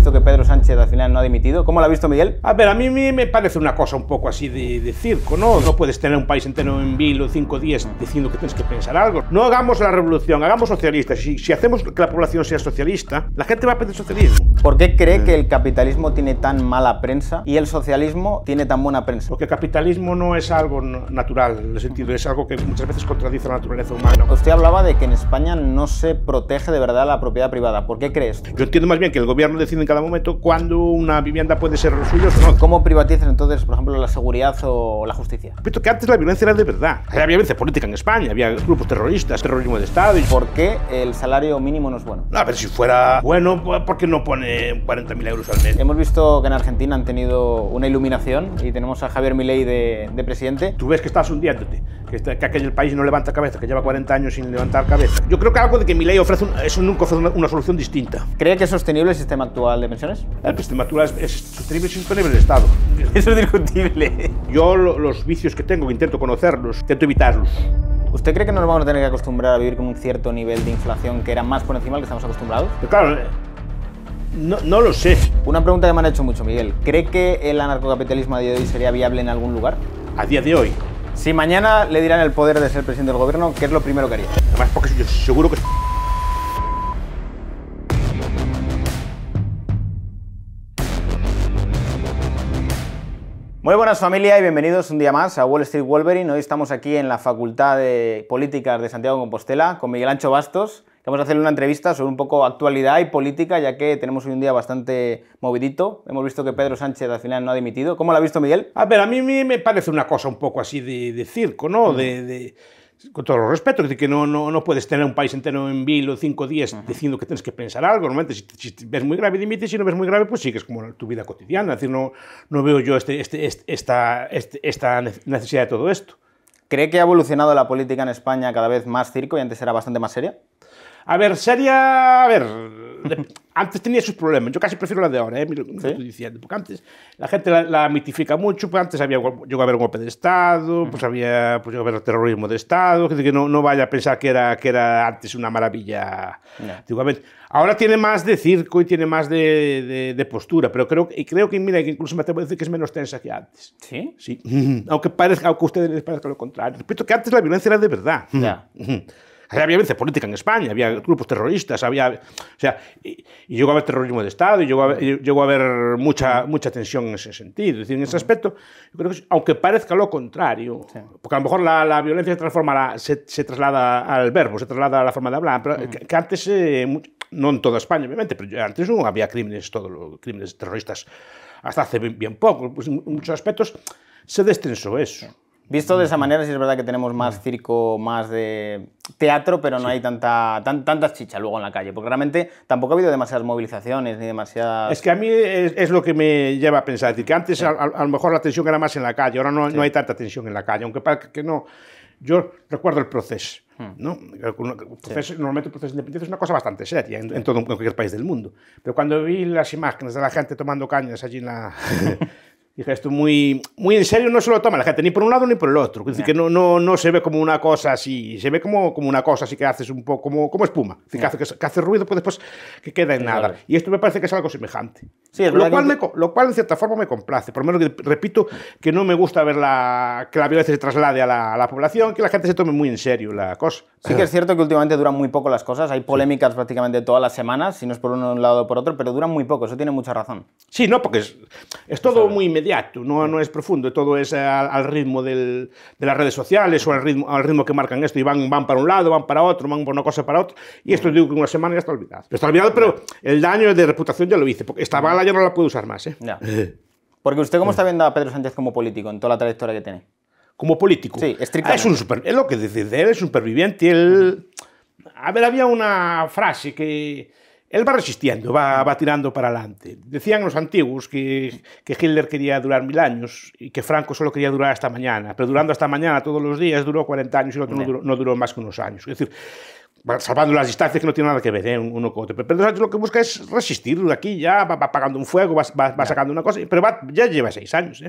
visto que Pedro Sánchez al final no ha dimitido. ¿Cómo lo ha visto Miguel? A ver, a mí me parece una cosa un poco así de circo, ¿no? No puedes tener un país entero en vilo 5 días diciendo que tienes que pensar algo. No hagamos la revolución, hagamos socialistas. Si hacemos que la población sea socialista, la gente va a pedir socialismo. ¿Por qué cree que el capitalismo tiene tan mala prensa y el socialismo tiene tan buena prensa? Porque el capitalismo no es algo natural, en el sentido, es algo que muchas veces contradice la naturaleza humana. Usted hablaba de que en España no se protege de verdad la propiedad privada. ¿Por qué crees? Yo entiendo más bien que el gobierno decide en cada momento cuándo una vivienda puede ser suya o no. ¿Cómo privatizan entonces, por ejemplo, la seguridad o la justicia? Repito que antes la violencia era de verdad. Había violencia política en España, había grupos terroristas, terrorismo de Estado. ¿Por qué el salario mínimo no es bueno? A ver, si fuera bueno, ¿por qué no pone 40.000 euros al mes? Hemos visto que en Argentina han tenido una iluminación y tenemos a Javier Milei de presidente. Tú ves que estás hundiéndote, que aquel país no levanta cabeza, que lleva 40 años sin levantar cabeza. Yo creo que algo de que Milei ofrece eso nunca ofrece una solución distinta. ¿Cree que es sostenible el sistema actual de pensiones? El sistema actual es sostenible y sostenible el Estado. Eso es discutible. Yo los vicios que tengo, intento conocerlos, intento evitarlos. ¿Usted cree que nos vamos a tener que acostumbrar a vivir con un cierto nivel de inflación que era más por encima del que estamos acostumbrados? Pero claro, no lo sé. Una pregunta que me han hecho mucho, Miguel. ¿Cree que el anarcocapitalismo a día de hoy sería viable en algún lugar? A día de hoy. Si mañana le dieran el poder de ser presidente del gobierno, ¿qué es lo primero que haría? Además, porque yo seguro que... Muy buenas familia y bienvenidos un día más a Wall Street Wolverine. Hoy estamos aquí en la Facultad de Políticas de Santiago de Compostela con Miguel Ancho Bastos, que vamos a hacerle una entrevista sobre un poco actualidad y política, ya que tenemos hoy un día bastante movidito. Hemos visto que Pedro Sánchez al final no ha dimitido. ¿Cómo lo ha visto Miguel? A ver, a mí me parece una cosa un poco así de circo, ¿no? Con todo el respeto, de que no puedes tener un país entero en vilo 5 días diciendo que tienes que pensar algo. Normalmente, si ves muy grave, dimites. Si no ves muy grave, pues sigues como tu vida cotidiana. Es decir, no veo yo esta necesidad de todo esto. ¿Cree que ha evolucionado la política en España cada vez más circo y antes era bastante más seria? A ver, seria... A ver, antes tenía sus problemas. Yo casi prefiero la de ahora, lo que estoy diciendo. Porque antes la gente la mitifica mucho. Pues antes llegó a haber un golpe de Estado, pues llegó a haber terrorismo de Estado. Es decir, que no vaya a pensar que era antes una maravilla. Antiguamente. Ahora tiene más de circo y tiene más de postura. Pero creo que, mira, que incluso me atrevo a decir que es menos tensa que antes. ¿Sí? Sí. Aunque a ustedes les parezca lo contrario. Repito que antes la violencia era de verdad. Ya. Había violencia política en España, había grupos terroristas, y llegó a haber terrorismo de Estado, y llegó a haber mucha tensión en ese sentido. Es decir, en ese aspecto, yo creo que, aunque parezca lo contrario, porque a lo mejor la violencia se traslada al verbo, se traslada a la forma de hablar, pero que antes, no en toda España, obviamente, pero antes no había crímenes terroristas hasta hace bien poco. Pues en muchos aspectos se destensó eso. Visto de esa manera, sí es verdad que tenemos más circo, más de teatro, pero no hay tanta chicha luego en la calle, porque realmente tampoco ha habido demasiadas movilizaciones ni demasiadas... Es que a mí es lo que me lleva a pensar, es decir, que antes a lo mejor la tensión era más en la calle, ahora no hay tanta tensión en la calle, aunque parece que no. Yo recuerdo el proceso, ¿no? Normalmente el proceso de independencia es una cosa bastante seria en cualquier país del mundo, pero cuando vi las imágenes de la gente tomando cañas allí en la... Dije, esto muy en serio no se lo toma la gente, ni por un lado ni por el otro. Es decir, que no se ve como una cosa así, se ve como una cosa así que haces un poco como espuma. Es decir, que hace ruido, pues después que queda en nada. Y esto me parece que es algo semejante. Sí, es lo cual en cierta forma me complace. Por lo menos, repito, que no me gusta ver que la violencia se traslade a la población, que la gente se tome muy en serio la cosa. Sí que es cierto que últimamente duran muy poco las cosas, hay polémicas prácticamente todas las semanas, si no es por un lado o por otro, pero duran muy poco, eso tiene mucha razón. Sí, no, porque es todo muy inmediato, no es profundo, todo es al ritmo de las redes sociales o al ritmo que marcan esto, y van para un lado, van para otro, van por una cosa para otra, y esto digo que en una semana ya está olvidado. Pero el daño de reputación ya lo hice, porque esta bala ya no la puedo usar más. Ya. Porque usted, ¿cómo está viendo a Pedro Sánchez como político en toda la trayectoria que tiene? Como político. Sí, estrictamente. Es lo que dice, él es un superviviente. A ver, había una frase que él va resistiendo, va tirando para adelante. Decían los antiguos que Hitler quería durar 1000 años y que Franco solo quería durar hasta mañana, pero durando hasta mañana todos los días duró 40 años y el otro no duró más que unos años. Es decir, salvando las distancias que no tienen nada que ver uno con otro. Pero Pedro Sánchez lo que busca es resistir. Aquí ya va apagando un fuego, va sacando una cosa, pero ya lleva 6 años.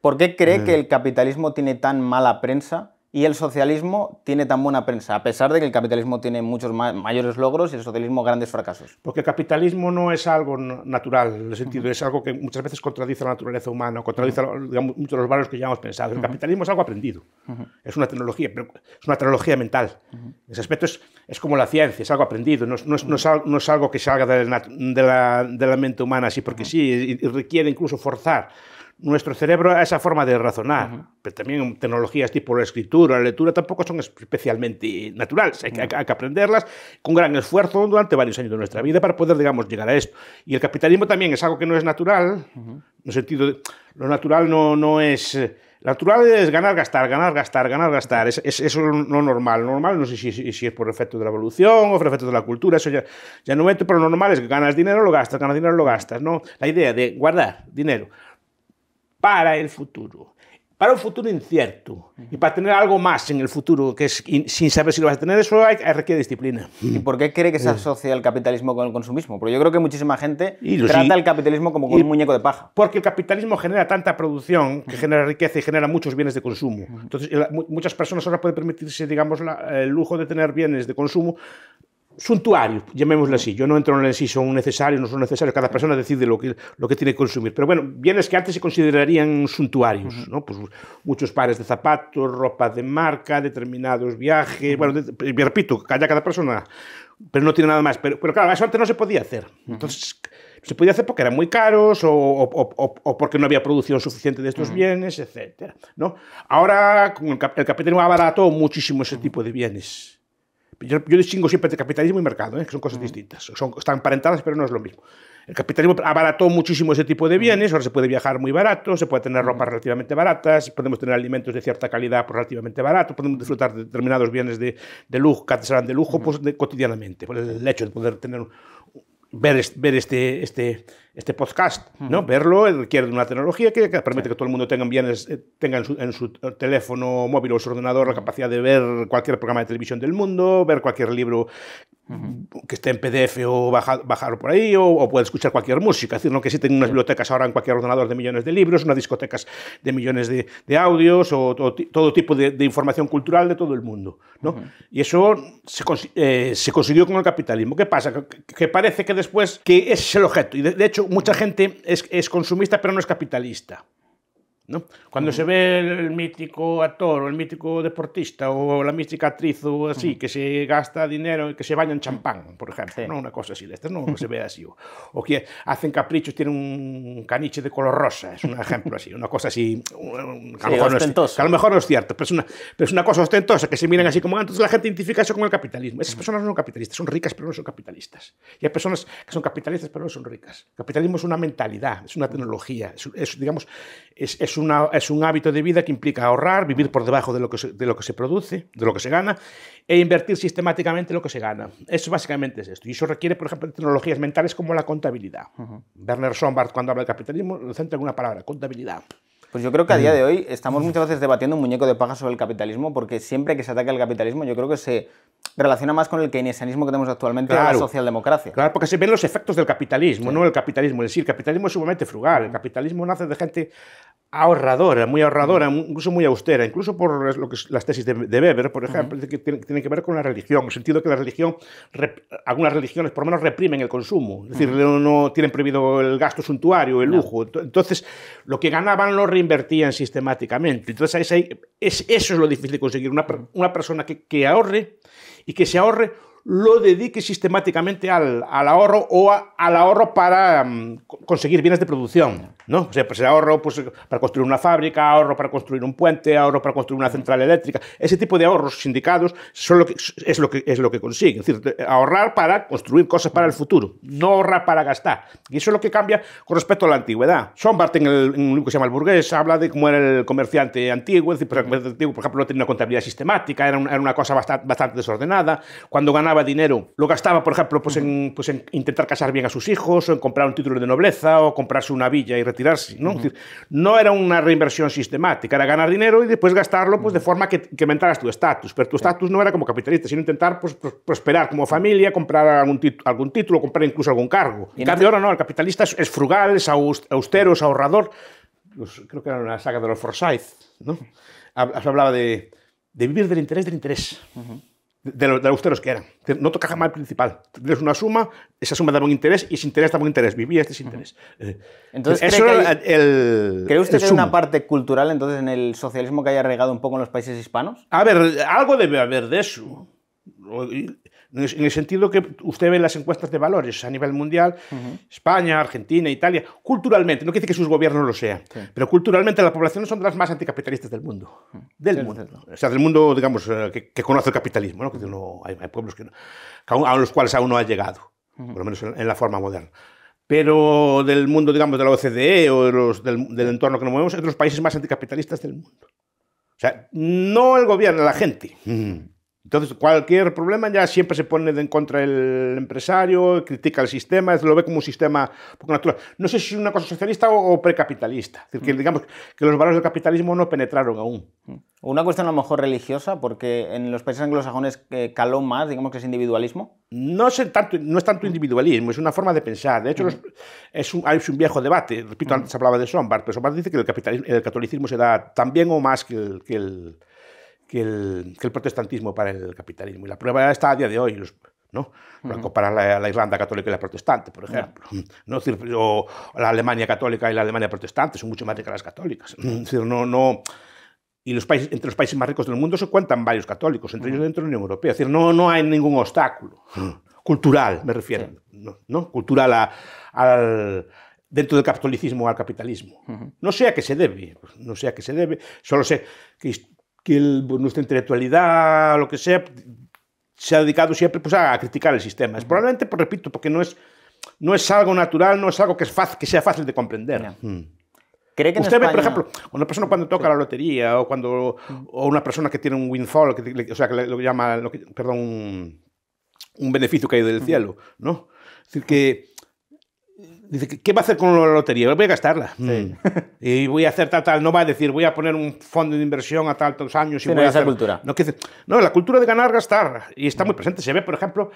¿Por qué cree que el capitalismo tiene tan mala prensa y el socialismo tiene tan buena prensa, a pesar de que el capitalismo tiene muchos mayores logros y el socialismo grandes fracasos? Porque el capitalismo no es algo natural, en el sentido, es algo que muchas veces contradice la naturaleza humana, contradice digamos, muchos de los valores que ya hemos pensado. El capitalismo es algo aprendido, es una tecnología, pero es una tecnología mental. En ese aspecto es como la ciencia, es algo aprendido, no es algo que salga de la mente humana así porque sí, y requiere incluso forzar nuestro cerebro a esa forma de razonar. Pero también tecnologías tipo la escritura, la lectura, tampoco son especialmente naturales. Hay que aprenderlas con gran esfuerzo durante varios años de nuestra vida para poder, digamos, llegar a esto. Y el capitalismo también es algo que no es natural, en el sentido de lo natural no es... Lo natural es ganar, gastar, ganar, gastar, ganar, gastar. Es eso lo normal. Lo normal no sé si es por efecto de la evolución o por efecto de la cultura, eso ya no meto, pero lo normal es que ganas dinero, lo gastas, ganas dinero, lo gastas, ¿no? La idea de guardar dinero para el futuro, para un futuro incierto y para tener algo más en el futuro que es sin saber si lo vas a tener, eso requiere disciplina. ¿Y por qué cree que se asocia el capitalismo con el consumismo? Porque yo creo que muchísima gente trata el capitalismo como con un muñeco de paja. Porque el capitalismo genera tanta producción que genera riqueza y genera muchos bienes de consumo. Entonces, muchas personas ahora pueden permitirse, digamos, el lujo de tener bienes de consumo suntuario, llamémoslo así. Yo no entro en si son necesarios o no son necesarios, cada persona decide lo que tiene que consumir. Pero bueno, bienes que antes se considerarían suntuarios, ¿no? Pues muchos pares de zapatos, ropa de marca, determinados viajes, bueno, repito, cada persona, pero no tiene nada más. Pero claro, eso antes no se podía hacer. Entonces, se podía hacer porque eran muy caros o porque no había producción suficiente de estos bienes, etc., ¿no? Ahora, con el capitalismo abarató muchísimo ese tipo de bienes. Yo distingo siempre entre capitalismo y mercado, que son cosas distintas. Están emparentadas, pero no es lo mismo. El capitalismo abarató muchísimo ese tipo de bienes, ahora se puede viajar muy barato, se puede tener ropa relativamente barata, podemos tener alimentos de cierta calidad por relativamente barato, podemos disfrutar de determinados bienes de lujo, que antes eran de lujo, pues, cotidianamente. Por el hecho de poder tener... Ver este podcast, ¿no? Verlo requiere de una tecnología que permite que todo el mundo tenga en su teléfono móvil o su ordenador la capacidad de ver cualquier programa de televisión del mundo, ver cualquier libro que esté en PDF o bajarlo por ahí, o puede escuchar cualquier música. Es decir, no que existen unas bibliotecas ahora en cualquier ordenador de millones de libros, unas discotecas de millones de audios, o todo tipo de información cultural de todo el mundo, ¿no? Y eso se consiguió con el capitalismo. ¿Qué pasa? Que parece que después que ese es el objeto. Y de hecho, mucha gente es consumista, pero no es capitalista, ¿no? Cuando se ve el mítico actor o el mítico deportista o la mítica actriz o así, que se gasta dinero y que se baña en champán, por ejemplo, ¿no? Una cosa así de estas, no se ve así. O que hacen caprichos, tienen un caniche de color rosa, es un ejemplo así, una cosa así, a lo mejor no es cierto, pero es una cosa ostentosa, que se miran así como, entonces la gente identifica eso con el capitalismo. Esas personas no son capitalistas, son ricas pero no son capitalistas. Y hay personas que son capitalistas pero no son ricas. El capitalismo es una mentalidad, es una tecnología, digamos, es un hábito de vida que implica ahorrar, vivir por debajo de lo que se produce, de lo que se gana, e invertir sistemáticamente lo que se gana. Eso básicamente es esto. Y eso requiere, por ejemplo, tecnologías mentales como la contabilidad. Werner Sombart, cuando habla de capitalismo, lo centra en una palabra: contabilidad. Pues yo creo que a día de hoy estamos muchas veces debatiendo un muñeco de paja sobre el capitalismo, porque siempre que se ataca el capitalismo yo creo que se relaciona más con el keynesianismo que tenemos actualmente, a la socialdemocracia. Claro, porque se ven los efectos del capitalismo, no el capitalismo en sí. El capitalismo es sumamente frugal. El capitalismo nace de gente ahorradora, incluso muy austera, incluso por las tesis de Weber, por ejemplo, que tienen que ver con la religión, en el sentido que algunas religiones por lo menos reprimen el consumo, es decir, no tienen prohibido el gasto suntuario, el lujo. Entonces, lo que ganaban lo reinvertían sistemáticamente. Entonces, eso es lo difícil de conseguir, una persona que ahorre y que se ahorre lo dedique sistemáticamente al ahorro o al ahorro para conseguir bienes de producción, ¿no? O sea, pues ahorro para construir una fábrica, ahorro para construir un puente, ahorro para construir una central eléctrica. Ese tipo de ahorros sindicados es lo que consiguen. Es decir, ahorrar para construir cosas para el futuro, no ahorrar para gastar. Y eso es lo que cambia con respecto a la antigüedad. Sombart, en un libro que se llama El burgués, habla de cómo era el comerciante antiguo. Es decir, por ejemplo, no tenía una contabilidad sistemática, era una cosa bastante desordenada. Cuando ganaba dinero, lo gastaba, por ejemplo, en intentar casar bien a sus hijos, o en comprar un título de nobleza, o comprarse una villa y retirarse, ¿no? Es decir, no era una reinversión sistemática, era ganar dinero y después gastarlo de forma que aumentaras tu estatus. Pero tu estatus no era como capitalista, sino intentar prosperar como familia, comprar algún título, comprar incluso algún cargo. En cambio, ahora no, el capitalista es frugal, es austero, es ahorrador. Creo que era una saga de los Forsyth, ¿no? Hablaba de de vivir del interés. De los que quieran. No toca jamás el principal. Tienes una suma, esa suma da un interés y ese interés da un interés. Vivía este interés. Entonces, eso ¿cree usted que hay una parte cultural entonces en el socialismo que haya regado un poco en los países hispanos? A ver, algo debe haber de eso. En el sentido que usted ve las encuestas de valores a nivel mundial, España, Argentina, Italia, culturalmente, no quiere decir que sus gobiernos lo sean, pero culturalmente las poblaciones son de las más anticapitalistas del mundo. Del mundo. O sea, del mundo, digamos, que conoce el capitalismo, ¿no? Que hay pueblos a los cuales aún no ha llegado, por lo menos en la forma moderna. Pero del mundo, digamos, de la OCDE o del entorno que nos movemos, es de los países más anticapitalistas del mundo. O sea, no el gobierno, la gente. Entonces, cualquier problema ya siempre se pone en contra del empresario, critica el sistema, lo ve como un sistema poco natural. No sé si es una cosa socialista o precapitalista. Es decir, que digamos que los valores del capitalismo no penetraron aún. Una cuestión a lo mejor religiosa, porque en los países anglosajones caló más, digamos que es individualismo. No es tanto individualismo, es una forma de pensar. De hecho, es un viejo debate. Repito, antes hablaba de Sombart, pero Sombart dice que el catolicismo se da tan bien o más que el protestantismo para el capitalismo. Y la prueba está a día de hoy, ¿no? Comparar la Irlanda católica y la protestante, por ejemplo. ¿No? O la Alemania católica y la Alemania protestante son mucho más ricas las católicas. Es decir, y entre los países más ricos del mundo se cuentan varios católicos, entre ellos dentro de la Unión Europea. Es decir, no hay ningún obstáculo. Cultural, me refiero. ¿No? Cultural dentro del catolicismo al capitalismo. No sé a qué se debe. Solo sé que nuestra intelectualidad, lo que sea, se ha dedicado siempre pues, a criticar el sistema. Es probablemente, pues, repito, porque no es algo natural, no es algo que sea fácil de comprender. ¿Cree que usted ve, por ejemplo, una persona cuando toca la lotería o una persona que tiene un windfall, o sea, que lo llama, un beneficio caído del cielo, ¿no? Es decir, que dice, ¿qué va a hacer con la lotería? Voy a gastarla. Y voy a hacer tal. No va a decir, voy a poner un fondo de inversión a tantos años. Y voy a hacer cultura. No, la cultura de ganar, gastar. Y está muy presente. Se ve, por ejemplo,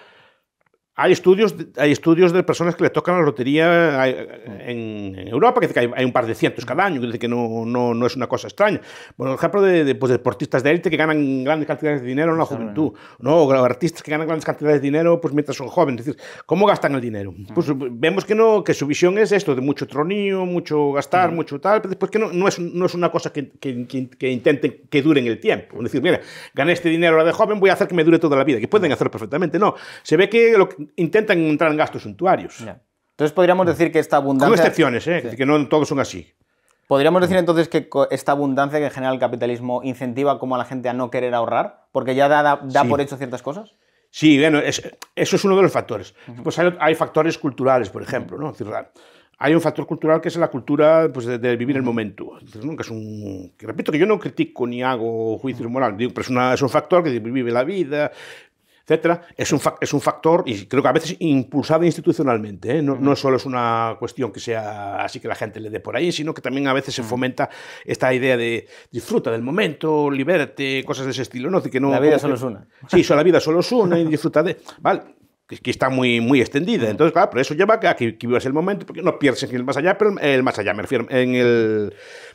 hay estudios de personas que le tocan la lotería en Europa, que dice que hay un par de cientos cada año, que dice que no es una cosa extraña. Por ejemplo, de deportistas de élite que ganan grandes cantidades de dinero en la juventud, ¿no? O artistas que ganan grandes cantidades de dinero pues, mientras son jóvenes. Es decir, ¿cómo gastan el dinero? Pues vemos que su visión es esto, de mucho tronío, mucho gastar, mucho tal, pero después que no es una cosa que intenten que dure en el tiempo. Es decir, mira, gané este dinero ahora de joven, voy a hacer que me dure toda la vida, que pueden hacerlo perfectamente. No, se ve que intentan entrar en gastos suntuarios. Entonces podríamos decir que esta abundancia... Con excepciones, que no todos son así. ¿Podríamos decir entonces que esta abundancia que genera el capitalismo incentiva como a la gente a no querer ahorrar? Porque ya da por hecho ciertas cosas. Sí, bueno, eso es uno de los factores. Pues hay factores culturales, por ejemplo, ¿no? Es decir, hay un factor cultural que es la cultura pues, de vivir el momento. ¿No? Que repito, que yo no critico ni hago juicio moral, digo, pero es un factor que vive la vida, etcétera. Es un factor, y creo que a veces impulsado institucionalmente, ¿eh? No solo es una cuestión que sea así que la gente le dé por ahí, sino que también a veces se fomenta esta idea de disfruta del momento, libérate, cosas de ese estilo. ¿No? Que la vida solo es una. Sí, la vida solo es una y disfruta de... ¿Vale? Que está muy, muy extendida. Entonces, claro, pero eso lleva a que vivas el momento, porque no pierdes en el más allá, pero el más allá, me refiero,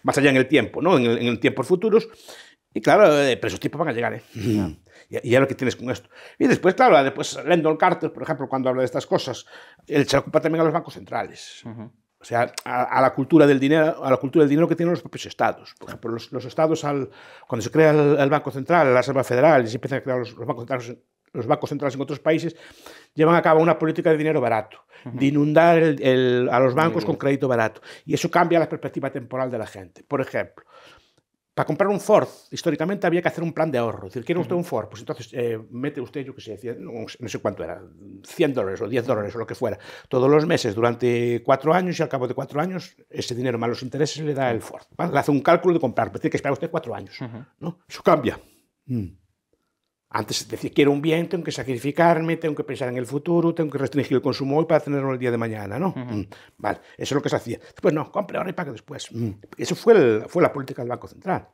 más allá en el tiempo, ¿no? En el tiempos futuros. Y claro, pero esos tiempos van a llegar, ¿eh? Y ya lo que tienes con esto. Y después, claro, Lyndon Carter, por ejemplo, cuando habla de estas cosas, él se ocupa también a los bancos centrales. O sea, a la cultura del dinero que tienen los propios estados. Por ejemplo, los estados, cuando se crea el Banco Central, la Reserva Federal, y se empiezan a crear los bancos centrales en otros países, llevan a cabo una política de dinero barato, de inundar a los bancos con crédito barato. Y eso cambia la perspectiva temporal de la gente. Por ejemplo, para comprar un Ford, históricamente había que hacer un plan de ahorro. Es decir, ¿quiere usted un Ford? Pues entonces mete usted, yo qué sé, no sé cuánto era, $100 o $10 o lo que fuera, todos los meses durante 4 años, y al cabo de 4 años, ese dinero más los intereses le da el Ford. ¿Vale? Le hace un cálculo de comprar, pero tiene que esperar usted 4 años. ¿No? Eso cambia. Antes decía, quiero un bien, tengo que sacrificarme, tengo que pensar en el futuro, tengo que restringir el consumo hoy para tenerlo el día de mañana, ¿no? Vale, eso es lo que se hacía. Después, no, compre ahora y pague después. Eso fue la política del Banco Central.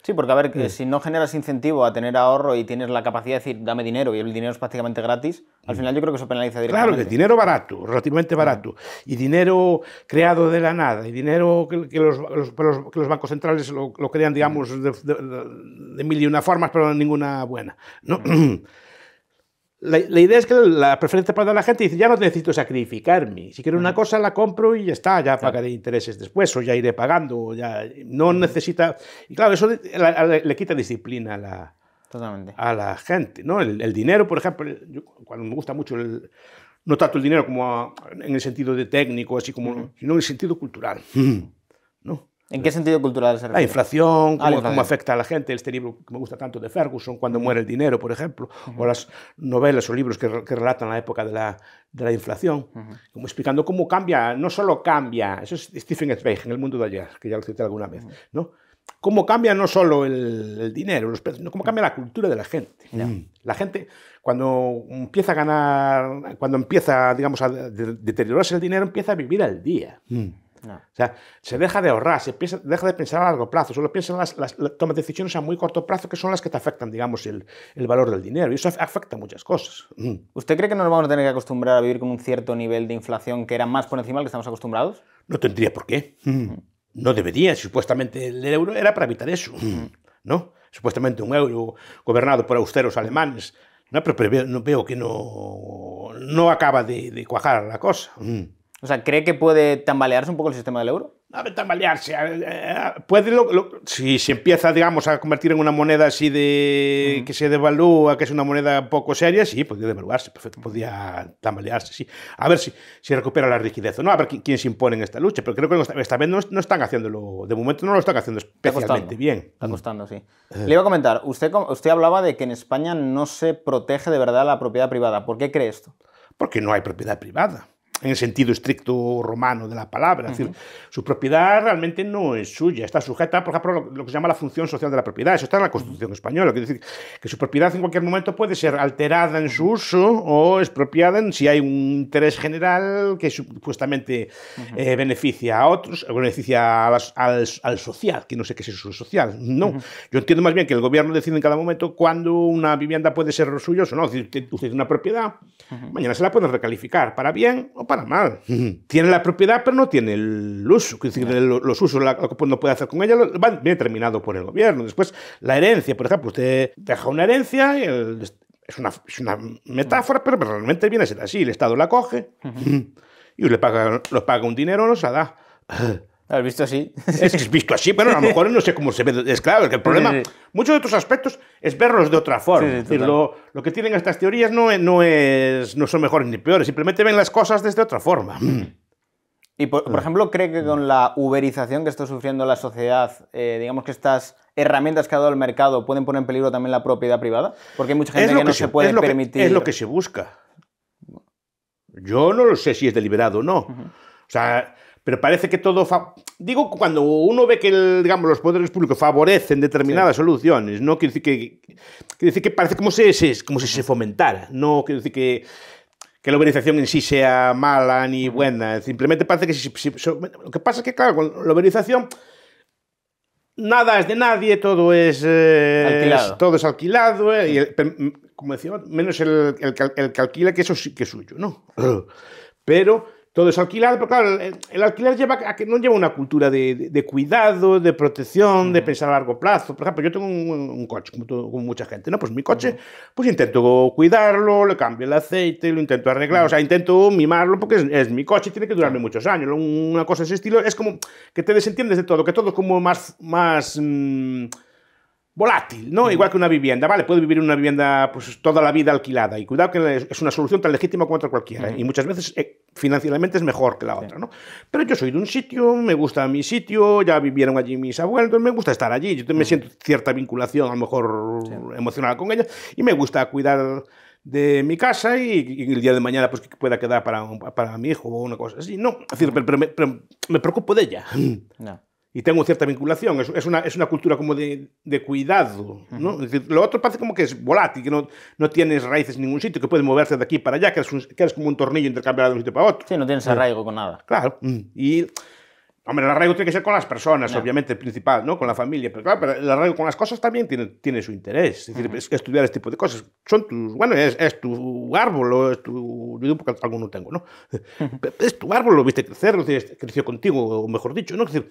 Sí, porque a ver, que si no generas incentivo a tener ahorro y tienes la capacidad de decir, dame dinero, y el dinero es prácticamente gratis, al final yo creo que eso penaliza directamente. Claro, que dinero barato, relativamente barato, y dinero creado de la nada, y dinero que los bancos centrales lo crean, digamos, de mil y una formas, pero ninguna buena, ¿no? La idea es que la preferencia para la gente dice, ya no necesito sacrificarme, si quiero una cosa la compro y ya está, ya pagaré intereses después, o ya iré pagando, ya no necesita... Y claro, eso le quita disciplina a la gente, ¿no? El dinero, por ejemplo, cuando me gusta mucho, no tanto el dinero como en el sentido de técnico, así como, sino en el sentido cultural, ¿no? ¿En qué sentido cultural se refiere? La inflación, cómo afecta a la gente, este libro que me gusta tanto de Ferguson, Cuando muere el dinero, por ejemplo, o las novelas o libros que relatan la época de la inflación, como explicando cómo cambia, no solo cambia, eso es Stephen Zweig en El mundo de ayer, que ya lo cité alguna vez, ¿no? Cómo cambia no solo el dinero, los precios, sino cómo cambia la cultura de la gente. La gente, cuando empieza a ganar, cuando empieza, digamos, a deteriorarse el dinero, empieza a vivir al día. O sea, se deja de ahorrar, deja de pensar a largo plazo, solo piensa en las tomas de decisiones a muy corto plazo, que son las que te afectan, digamos, el valor del dinero. Y eso afecta a muchas cosas. ¿Usted cree que nos vamos a tener que acostumbrar a vivir con un cierto nivel de inflación que era más por encima del que estamos acostumbrados? No tendría por qué. No debería. Supuestamente el euro era para evitar eso, ¿no? Supuestamente un euro gobernado por austeros alemanes. No, pero no veo que no acaba de cuajar la cosa. O sea, ¿cree que puede tambalearse un poco el sistema del euro? A ver, tambalearse. Puede si se empieza, digamos, a convertir en una moneda así de que se devalúa, que es una moneda poco seria, sí, podría devaluarse, perfecto, podría tambalearse, sí. A ver si recupera la rigidez o no, a ver quién se impone en esta lucha, pero creo que esta vez no están haciéndolo, de momento no lo están haciendo especialmente bien. Está costando, sí. Le iba a comentar, usted hablaba de que en España no se protege de verdad la propiedad privada. ¿Por qué cree esto? Porque no hay propiedad privada, en el sentido estricto romano de la palabra. Es decir, su propiedad realmente no es suya, está sujeta, por ejemplo, lo que se llama la función social de la propiedad. Eso está en la Constitución española, que decir que su propiedad en cualquier momento puede ser alterada en su uso o expropiada si hay un interés general que supuestamente beneficia a otros, beneficia al social, que no sé qué es eso social. No, yo entiendo más bien que el gobierno decide en cada momento cuándo una vivienda puede ser suya o no. Es decir, usted tiene una propiedad, mañana se la pueden recalificar para bien o para mal. Tiene la propiedad, pero no tiene el uso. Es decir, los usos, lo que uno puede hacer con ella, viene determinado por el gobierno. Después, la herencia, por ejemplo, usted deja una herencia, es una metáfora, pero realmente viene a ser así. El Estado la coge y le paga un dinero, nos la da. ¿Has visto así? Es visto así, pero a lo mejor no sé cómo se ve. Es claro, que el problema, muchos de estos aspectos, es verlos de otra forma. Es decir, lo que tienen estas teorías no son mejores ni peores, simplemente ven las cosas desde otra forma. Y, por ejemplo, ¿cree que con la uberización que está sufriendo la sociedad, digamos que estas herramientas que ha dado el mercado pueden poner en peligro también la propiedad privada? Porque hay mucha gente que no se puede permitir... Es lo que se busca. Yo no lo sé si es deliberado o no. O sea... Pero parece que todo... Digo, cuando uno ve que los poderes públicos favorecen determinadas soluciones, no quiere decir que parece como si se fomentara. No quiere decir que la uberización en sí sea mala ni buena. Simplemente parece que... lo que pasa es que, claro, con la uberización nada es de nadie, todo es alquilado. Todo es alquilado, como decía, menos el que alquila, que eso sí que es suyo, ¿no? Pero... todo es alquilado, pero claro, el alquiler no lleva una cultura de cuidado, de protección, de pensar a largo plazo. Por ejemplo, yo tengo un coche, como mucha gente, ¿no? Pues mi coche, pues intento cuidarlo, le cambio el aceite, lo intento arreglar, o sea, intento mimarlo porque es mi coche y tiene que durarme muchos años. Una cosa de ese estilo es como que te desentiendes de todo, que todo es como más volátil, ¿no? Igual que una vivienda, ¿vale? Puede vivir en una vivienda pues toda la vida alquilada y cuidado que es una solución tan legítima como otra cualquiera y muchas veces financieramente es mejor que la otra, ¿no? Pero yo soy de un sitio, me gusta mi sitio, ya vivieron allí mis abuelos, me gusta estar allí, yo me siento cierta vinculación a lo mejor emocional con ella y me gusta cuidar de mi casa y el día de mañana pues que pueda quedar para mi hijo o una cosa así, no, es decir, pero me preocupo de ella. No. y tengo cierta vinculación. Es una cultura como de cuidado, ¿no? Es decir, lo otro parece como que es volátil, que no tienes raíces en ningún sitio, que puedes moverte de aquí para allá, que eres como un tornillo intercambiado de un sitio para otro. Sí, no tienes arraigo con nada. Claro. Y, hombre, el arraigo tiene que ser con las personas, obviamente, el principal, ¿no? Con la familia. Pero claro, pero el arraigo con las cosas también tiene su interés. Es decir, estudiar este tipo de cosas. Bueno, es tu árbol, o es tu... Yo porque algo no tengo, ¿no? Es tu árbol, lo viste crecer, creció contigo, o mejor dicho, ¿no? Es decir,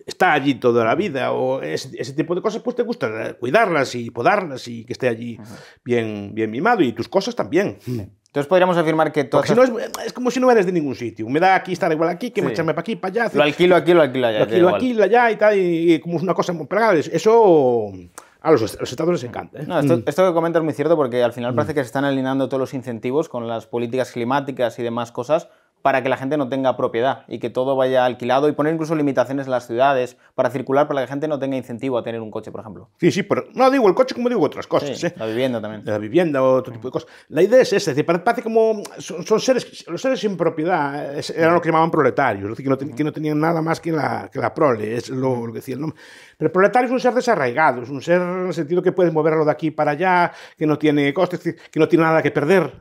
está allí toda la vida, o ese tipo de cosas, pues te gusta cuidarlas y podarlas y que esté allí bien mimado, y tus cosas también. Entonces podríamos afirmar que todas... Porque si no es como si no eres de ningún sitio. Me da aquí estar igual aquí, que me echarme para aquí, para allá. Lo alquilo aquí, lo alquilo allá. Lo alquilo aquí, allá y tal, y como es una cosa muy plegable. Eso a los estados les encanta. No, esto que comentas es muy cierto, porque al final parece que se están alineando todos los incentivos con las políticas climáticas y demás cosas para que la gente no tenga propiedad y que todo vaya alquilado, y poner incluso limitaciones en las ciudades para circular, para que la gente no tenga incentivo a tener un coche, por ejemplo. Sí, pero no digo el coche como digo otras cosas. Sí, la vivienda también. La vivienda o otro tipo de cosas. La idea es esa, es decir, parece como son seres, los seres sin propiedad eran lo que llamaban proletarios, es decir, que no tenían nada más que la prole, es lo que decía el nombre. Pero el proletario es un ser desarraigado, es un ser en el sentido que puedes moverlo de aquí para allá, que no tiene costes, que no tiene nada que perder.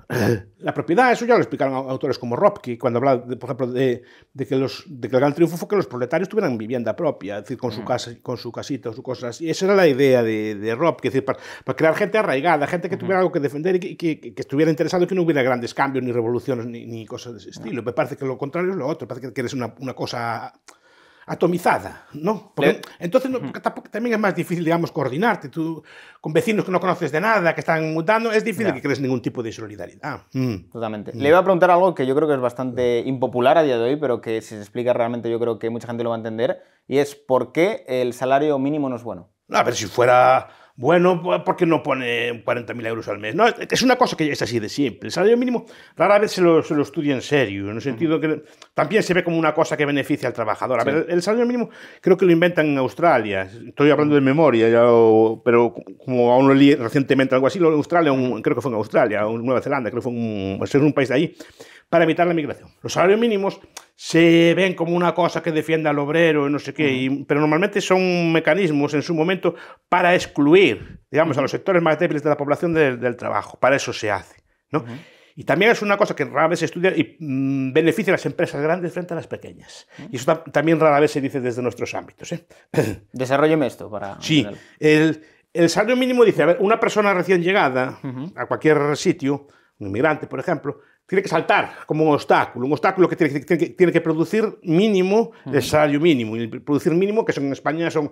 La propiedad, eso ya lo explicaron autores como Ropke, cuando hablaba, por ejemplo, de que el gran triunfo fue que los proletarios tuvieran vivienda propia, es decir, con su casa, con su casita o sus cosas. Y esa era la idea de Ropke, es decir, para crear gente arraigada, gente que tuviera algo que defender y que estuviera interesado, y que no hubiera grandes cambios, ni revoluciones, ni cosas de ese estilo. Me parece que lo contrario es lo otro, parece que eres una cosa atomizada, ¿no? Porque, entonces porque también es más difícil, digamos, coordinarte. Tú, con vecinos que no conoces de nada, que están mutando, es difícil que crees ningún tipo de solidaridad. Totalmente. Le iba a preguntar algo que yo creo que es bastante impopular a día de hoy, pero que si se explica realmente yo creo que mucha gente lo va a entender, y es ¿por qué el salario mínimo no es bueno? No, a ver, si fuera bueno, ¿por qué no pone 40.000 euros al mes? No, es una cosa que es así de simple. El salario mínimo rara vez se lo estudia en serio, en el sentido que también se ve como una cosa que beneficia al trabajador. A ver, el salario mínimo creo que lo inventan en Australia. Estoy hablando de memoria, pero como aún lo leí recientemente algo así, en Australia, creo que fue en Australia o en Nueva Zelanda, creo que fue un país de ahí, para evitar la migración. Los salarios mínimos se ven como una cosa que defiende al obrero, no sé qué, pero normalmente son mecanismos en su momento para excluir, digamos, a los sectores más débiles de la población del trabajo. Para eso se hace, ¿no? Y también es una cosa que rara vez se estudia y beneficia a las empresas grandes frente a las pequeñas. Y eso también rara vez se dice desde nuestros ámbitos. Desarrólleme esto para... Sí, el salario mínimo dice, a ver, una persona recién llegada a cualquier sitio, un inmigrante, por ejemplo, tiene que saltar como un obstáculo que tiene que producir mínimo el salario mínimo. Y el producir mínimo, que en España son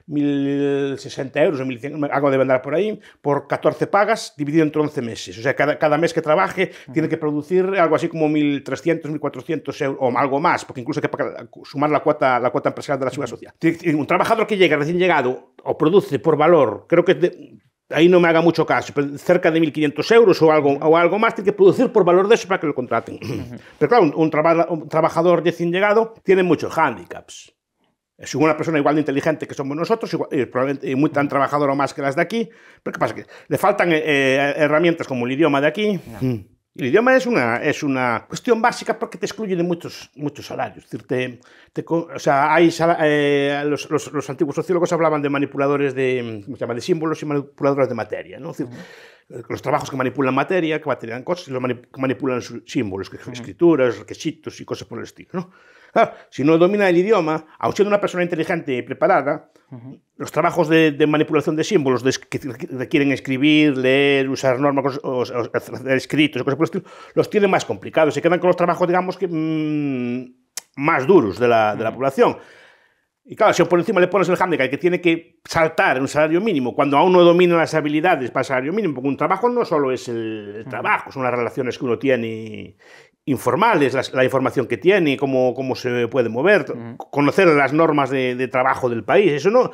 1.060 euros o 1.100, algo debe andar por ahí, por 14 pagas, dividido entre 11 meses. O sea, cada mes que trabaje tiene que producir algo así como 1.300, 1.400 euros, o algo más, porque incluso hay que sumar la cuota empresarial de la seguridad social. Un trabajador que llega recién llegado o produce por valor, creo que ahí no me haga mucho caso, pero cerca de 1.500 euros o algo más, tiene que producir por valor de eso para que lo contraten. Pero claro, un trabajador recién llegado tiene muchos hándicaps. Es una persona igual de inteligente que somos nosotros, probablemente muy tan trabajadora o más que las de aquí, pero ¿qué pasa? Que le faltan herramientas como el idioma de aquí. El idioma es una cuestión básica porque te excluye de muchos salarios. Es decir, o sea, los antiguos sociólogos hablaban de manipuladores ¿cómo se llama?, de símbolos y manipuladores de materia, ¿no? Es decir, los trabajos que manipulan materia, que materializan cosas, y los que manipulan símbolos, que son escrituras, requisitos y cosas por el estilo, ¿no? Claro, si no domina el idioma, aun siendo una persona inteligente y preparada, los trabajos de manipulación de símbolos, que requieren escribir, leer, usar normas o escritos, cosas por el estilo, los tienen más complicados. Se quedan con los trabajos, digamos, que más duros de la población. Y claro, si por encima le pones el hándicap que tiene que saltar en un salario mínimo, cuando aún no domina las habilidades para el salario mínimo, porque un trabajo no solo es el trabajo, son las relaciones que uno tiene informales, la información que tiene, cómo se puede mover, conocer las normas de trabajo del país. Eso no,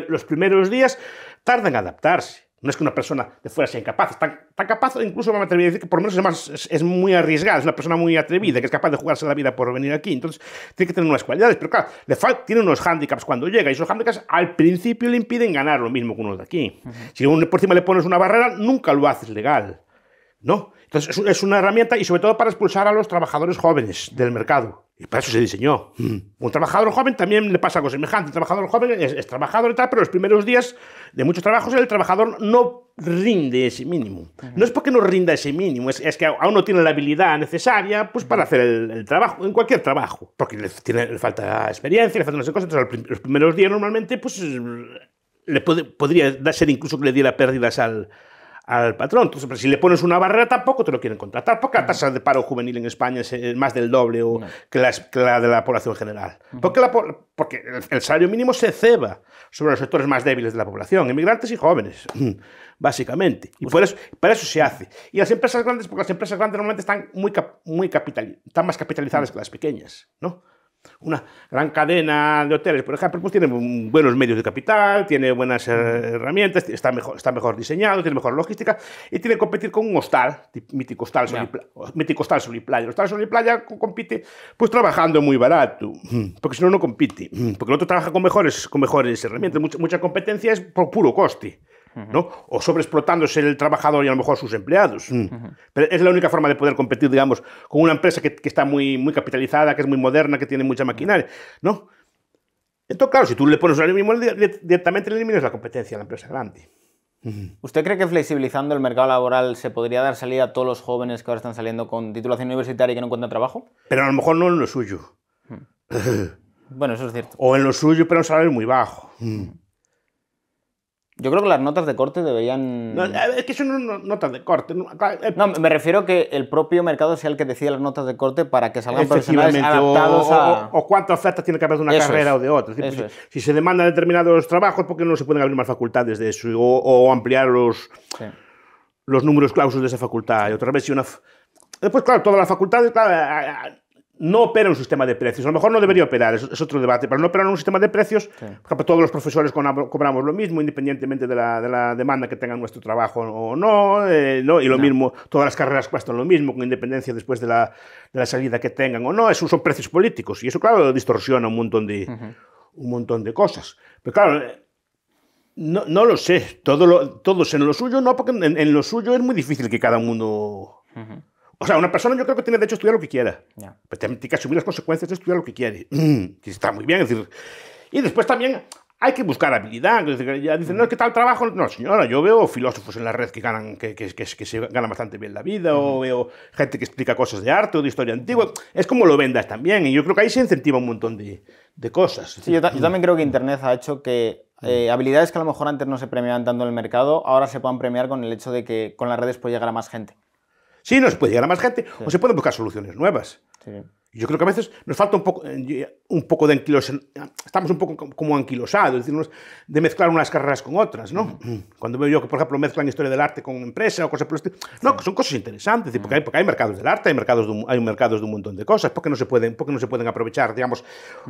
los primeros días tardan en adaptarse. No es que una persona de fuera sea incapaz, tan capaz, incluso me atrevería a decir que por lo menos es muy arriesgada, es una persona muy atrevida, que es capaz de jugarse la vida por venir aquí. Entonces tiene que tener unas cualidades, pero claro, tiene unos hándicaps cuando llega, y esos hándicaps al principio le impiden ganar lo mismo que uno de aquí. Si por encima le pones una barrera, nunca lo haces legal, ¿no? Entonces es una herramienta, y sobre todo para expulsar a los trabajadores jóvenes del mercado. Y para eso se diseñó. Un trabajador joven también le pasa algo semejante. Un trabajador joven es trabajador y tal, pero los primeros días de muchos trabajos el trabajador no rinde ese mínimo. No es porque no rinda ese mínimo, es que aún no tiene la habilidad necesaria pues, para hacer el trabajo, en cualquier trabajo. Porque le falta experiencia, le faltan no sé cosas. Entonces, los primeros días normalmente pues, podría ser incluso que le diera pérdidas al patrón. Entonces, si le pones una barrera, tampoco te lo quieren contratar, porque la tasa de paro juvenil en España es más del doble que la de la población general. Porque el salario mínimo se ceba sobre los sectores más débiles de la población, inmigrantes y jóvenes, básicamente. Y para eso se hace. Y las empresas grandes, porque las empresas grandes normalmente están están más capitalizadas que las pequeñas, ¿no? Una gran cadena de hoteles, por ejemplo, pues tiene buenos medios de capital, tiene buenas herramientas, está mejor diseñado, tiene mejor logística y tiene que competir con un hostal, mítico hostal Sol y Playa. El hostal Sol y Playa compite pues trabajando muy barato, porque si no, no compite, porque el otro trabaja con mejores herramientas. Mucha competencia es por puro coste, ¿no? O sobreexplotándose el trabajador y a lo mejor sus empleados. Pero es la única forma de poder competir, digamos, con una empresa que está muy capitalizada, que es muy moderna, que tiene mucha maquinaria, ¿no? Entonces, claro, si tú le pones un salario mínimo, directamente le eliminas la competencia a la empresa grande. ¿Usted cree que flexibilizando el mercado laboral se podría dar salida a todos los jóvenes que ahora están saliendo con titulación universitaria y que no encuentran trabajo? Pero a lo mejor no en lo suyo. Bueno, eso es cierto. O en lo suyo, pero a un salario muy bajo. Yo creo que las notas de corte deberían... No, es que eso no son notas de corte. No, me refiero que el propio mercado sea el que decida las notas de corte para que salgan profesionales adaptados a... O cuánta oferta tiene que haber de una carrera o de otra. Es decir, si se demandan determinados trabajos, ¿por qué no se pueden abrir más facultades de eso? O ampliar los números clausus de esa facultad. Y otra vez, después, claro, todas las facultades... Claro, no opera un sistema de precios. A lo mejor no debería operar, es otro debate, pero no opera un sistema de precios. Por ejemplo, todos los profesores cobramos lo mismo, independientemente de la demanda que tenga nuestro trabajo o no, y lo mismo, todas las carreras cuestan lo mismo, con independencia después de la salida que tengan o no. Esos son precios políticos, y eso, claro, distorsiona un montón de cosas. Pero claro, no lo sé, todos en lo suyo, no, porque en lo suyo es muy difícil que cada uno... O sea, una persona yo creo que tiene derecho a estudiar lo que quiera. Pero tiene que asumir las consecuencias de estudiar lo que quiere. Que está muy bien. Es decir, y después también hay que buscar habilidad. Es decir, ya dicen, no, ¿qué tal trabajo? No, señora, yo veo filósofos en la red que se ganan bastante bien la vida, o veo gente que explica cosas de arte o de historia antigua. Es como lo vendas también. Y yo creo que ahí se incentiva un montón de cosas. Sí, yo también creo que Internet ha hecho que habilidades que a lo mejor antes no se premiaban tanto en el mercado, ahora se puedan premiar con el hecho de que con las redes puede llegar a más gente. Sí, nos puede llegar a más gente, o se pueden buscar soluciones nuevas. Sí. Yo creo que a veces nos falta un poco de anquilosación. Estamos un poco como anquilosados, es decir, de mezclar unas carreras con otras, ¿no? Cuando veo yo que, por ejemplo, mezclan historia del arte con empresa o cosas por el estilo. No, que son cosas interesantes, porque hay mercados del arte, hay mercados de un montón de cosas. ¿Por qué no se pueden aprovechar, digamos,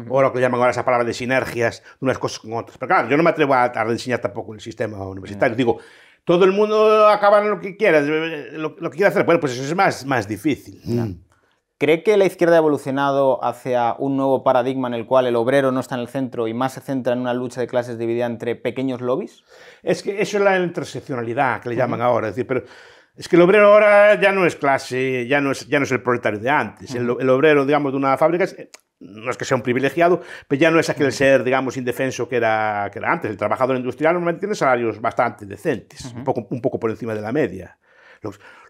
o lo que llaman ahora esa palabra de sinergias, de unas cosas con otras? Pero claro, yo no me atrevo a rediseñar tampoco el sistema universitario. Digo, todo el mundo acaba en lo que quiera, lo que quiera hacer. Bueno, pues eso es más difícil. ¿Cree que la izquierda ha evolucionado hacia un nuevo paradigma en el cual el obrero no está en el centro y más se centra en una lucha de clases dividida entre pequeños lobbies? Es que eso es la interseccionalidad que le llaman ahora. Es decir, pero es que el obrero ahora ya no es clase, ya no es el proletario de antes. El obrero, digamos, de una fábrica no es que sea un privilegiado, pero ya no es aquel ser, digamos, indefenso que era antes. El trabajador industrial normalmente tiene salarios bastante decentes, un poco por encima de la media.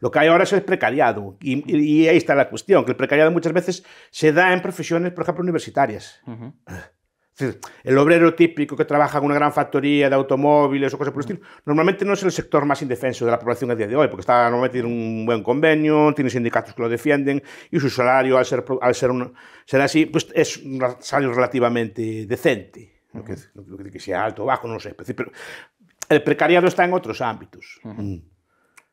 Lo que hay ahora es el precariado, y ahí está la cuestión, que el precariado muchas veces se da en profesiones, por ejemplo, universitarias. Es decir, el obrero típico que trabaja en una gran factoría de automóviles o cosas por el estilo, normalmente no es el sector más indefenso de la población a día de hoy, porque normalmente tiene un buen convenio, tiene sindicatos que lo defienden, y su salario, al ser así, pues es un salario relativamente decente. No que sea alto o bajo, no lo sé. Pero el precariado está en otros ámbitos.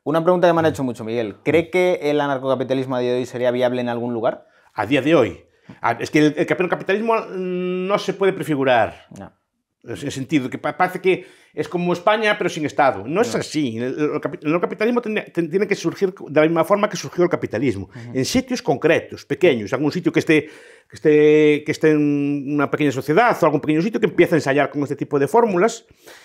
Una pregunta que me han hecho mucho, Miguel. ¿Cree que el anarcocapitalismo a día de hoy sería viable en algún lugar? A día de hoy. Es que el capitalismo no se puede prefigurar. No. En el sentido que parece que es como España, pero sin Estado. No es así. El capitalismo tiene que surgir de la misma forma que surgió el capitalismo, en sitios concretos, pequeños, algún sitio que esté en una pequeña sociedad o algún pequeño sitio que empiece a ensayar con este tipo de fórmulas.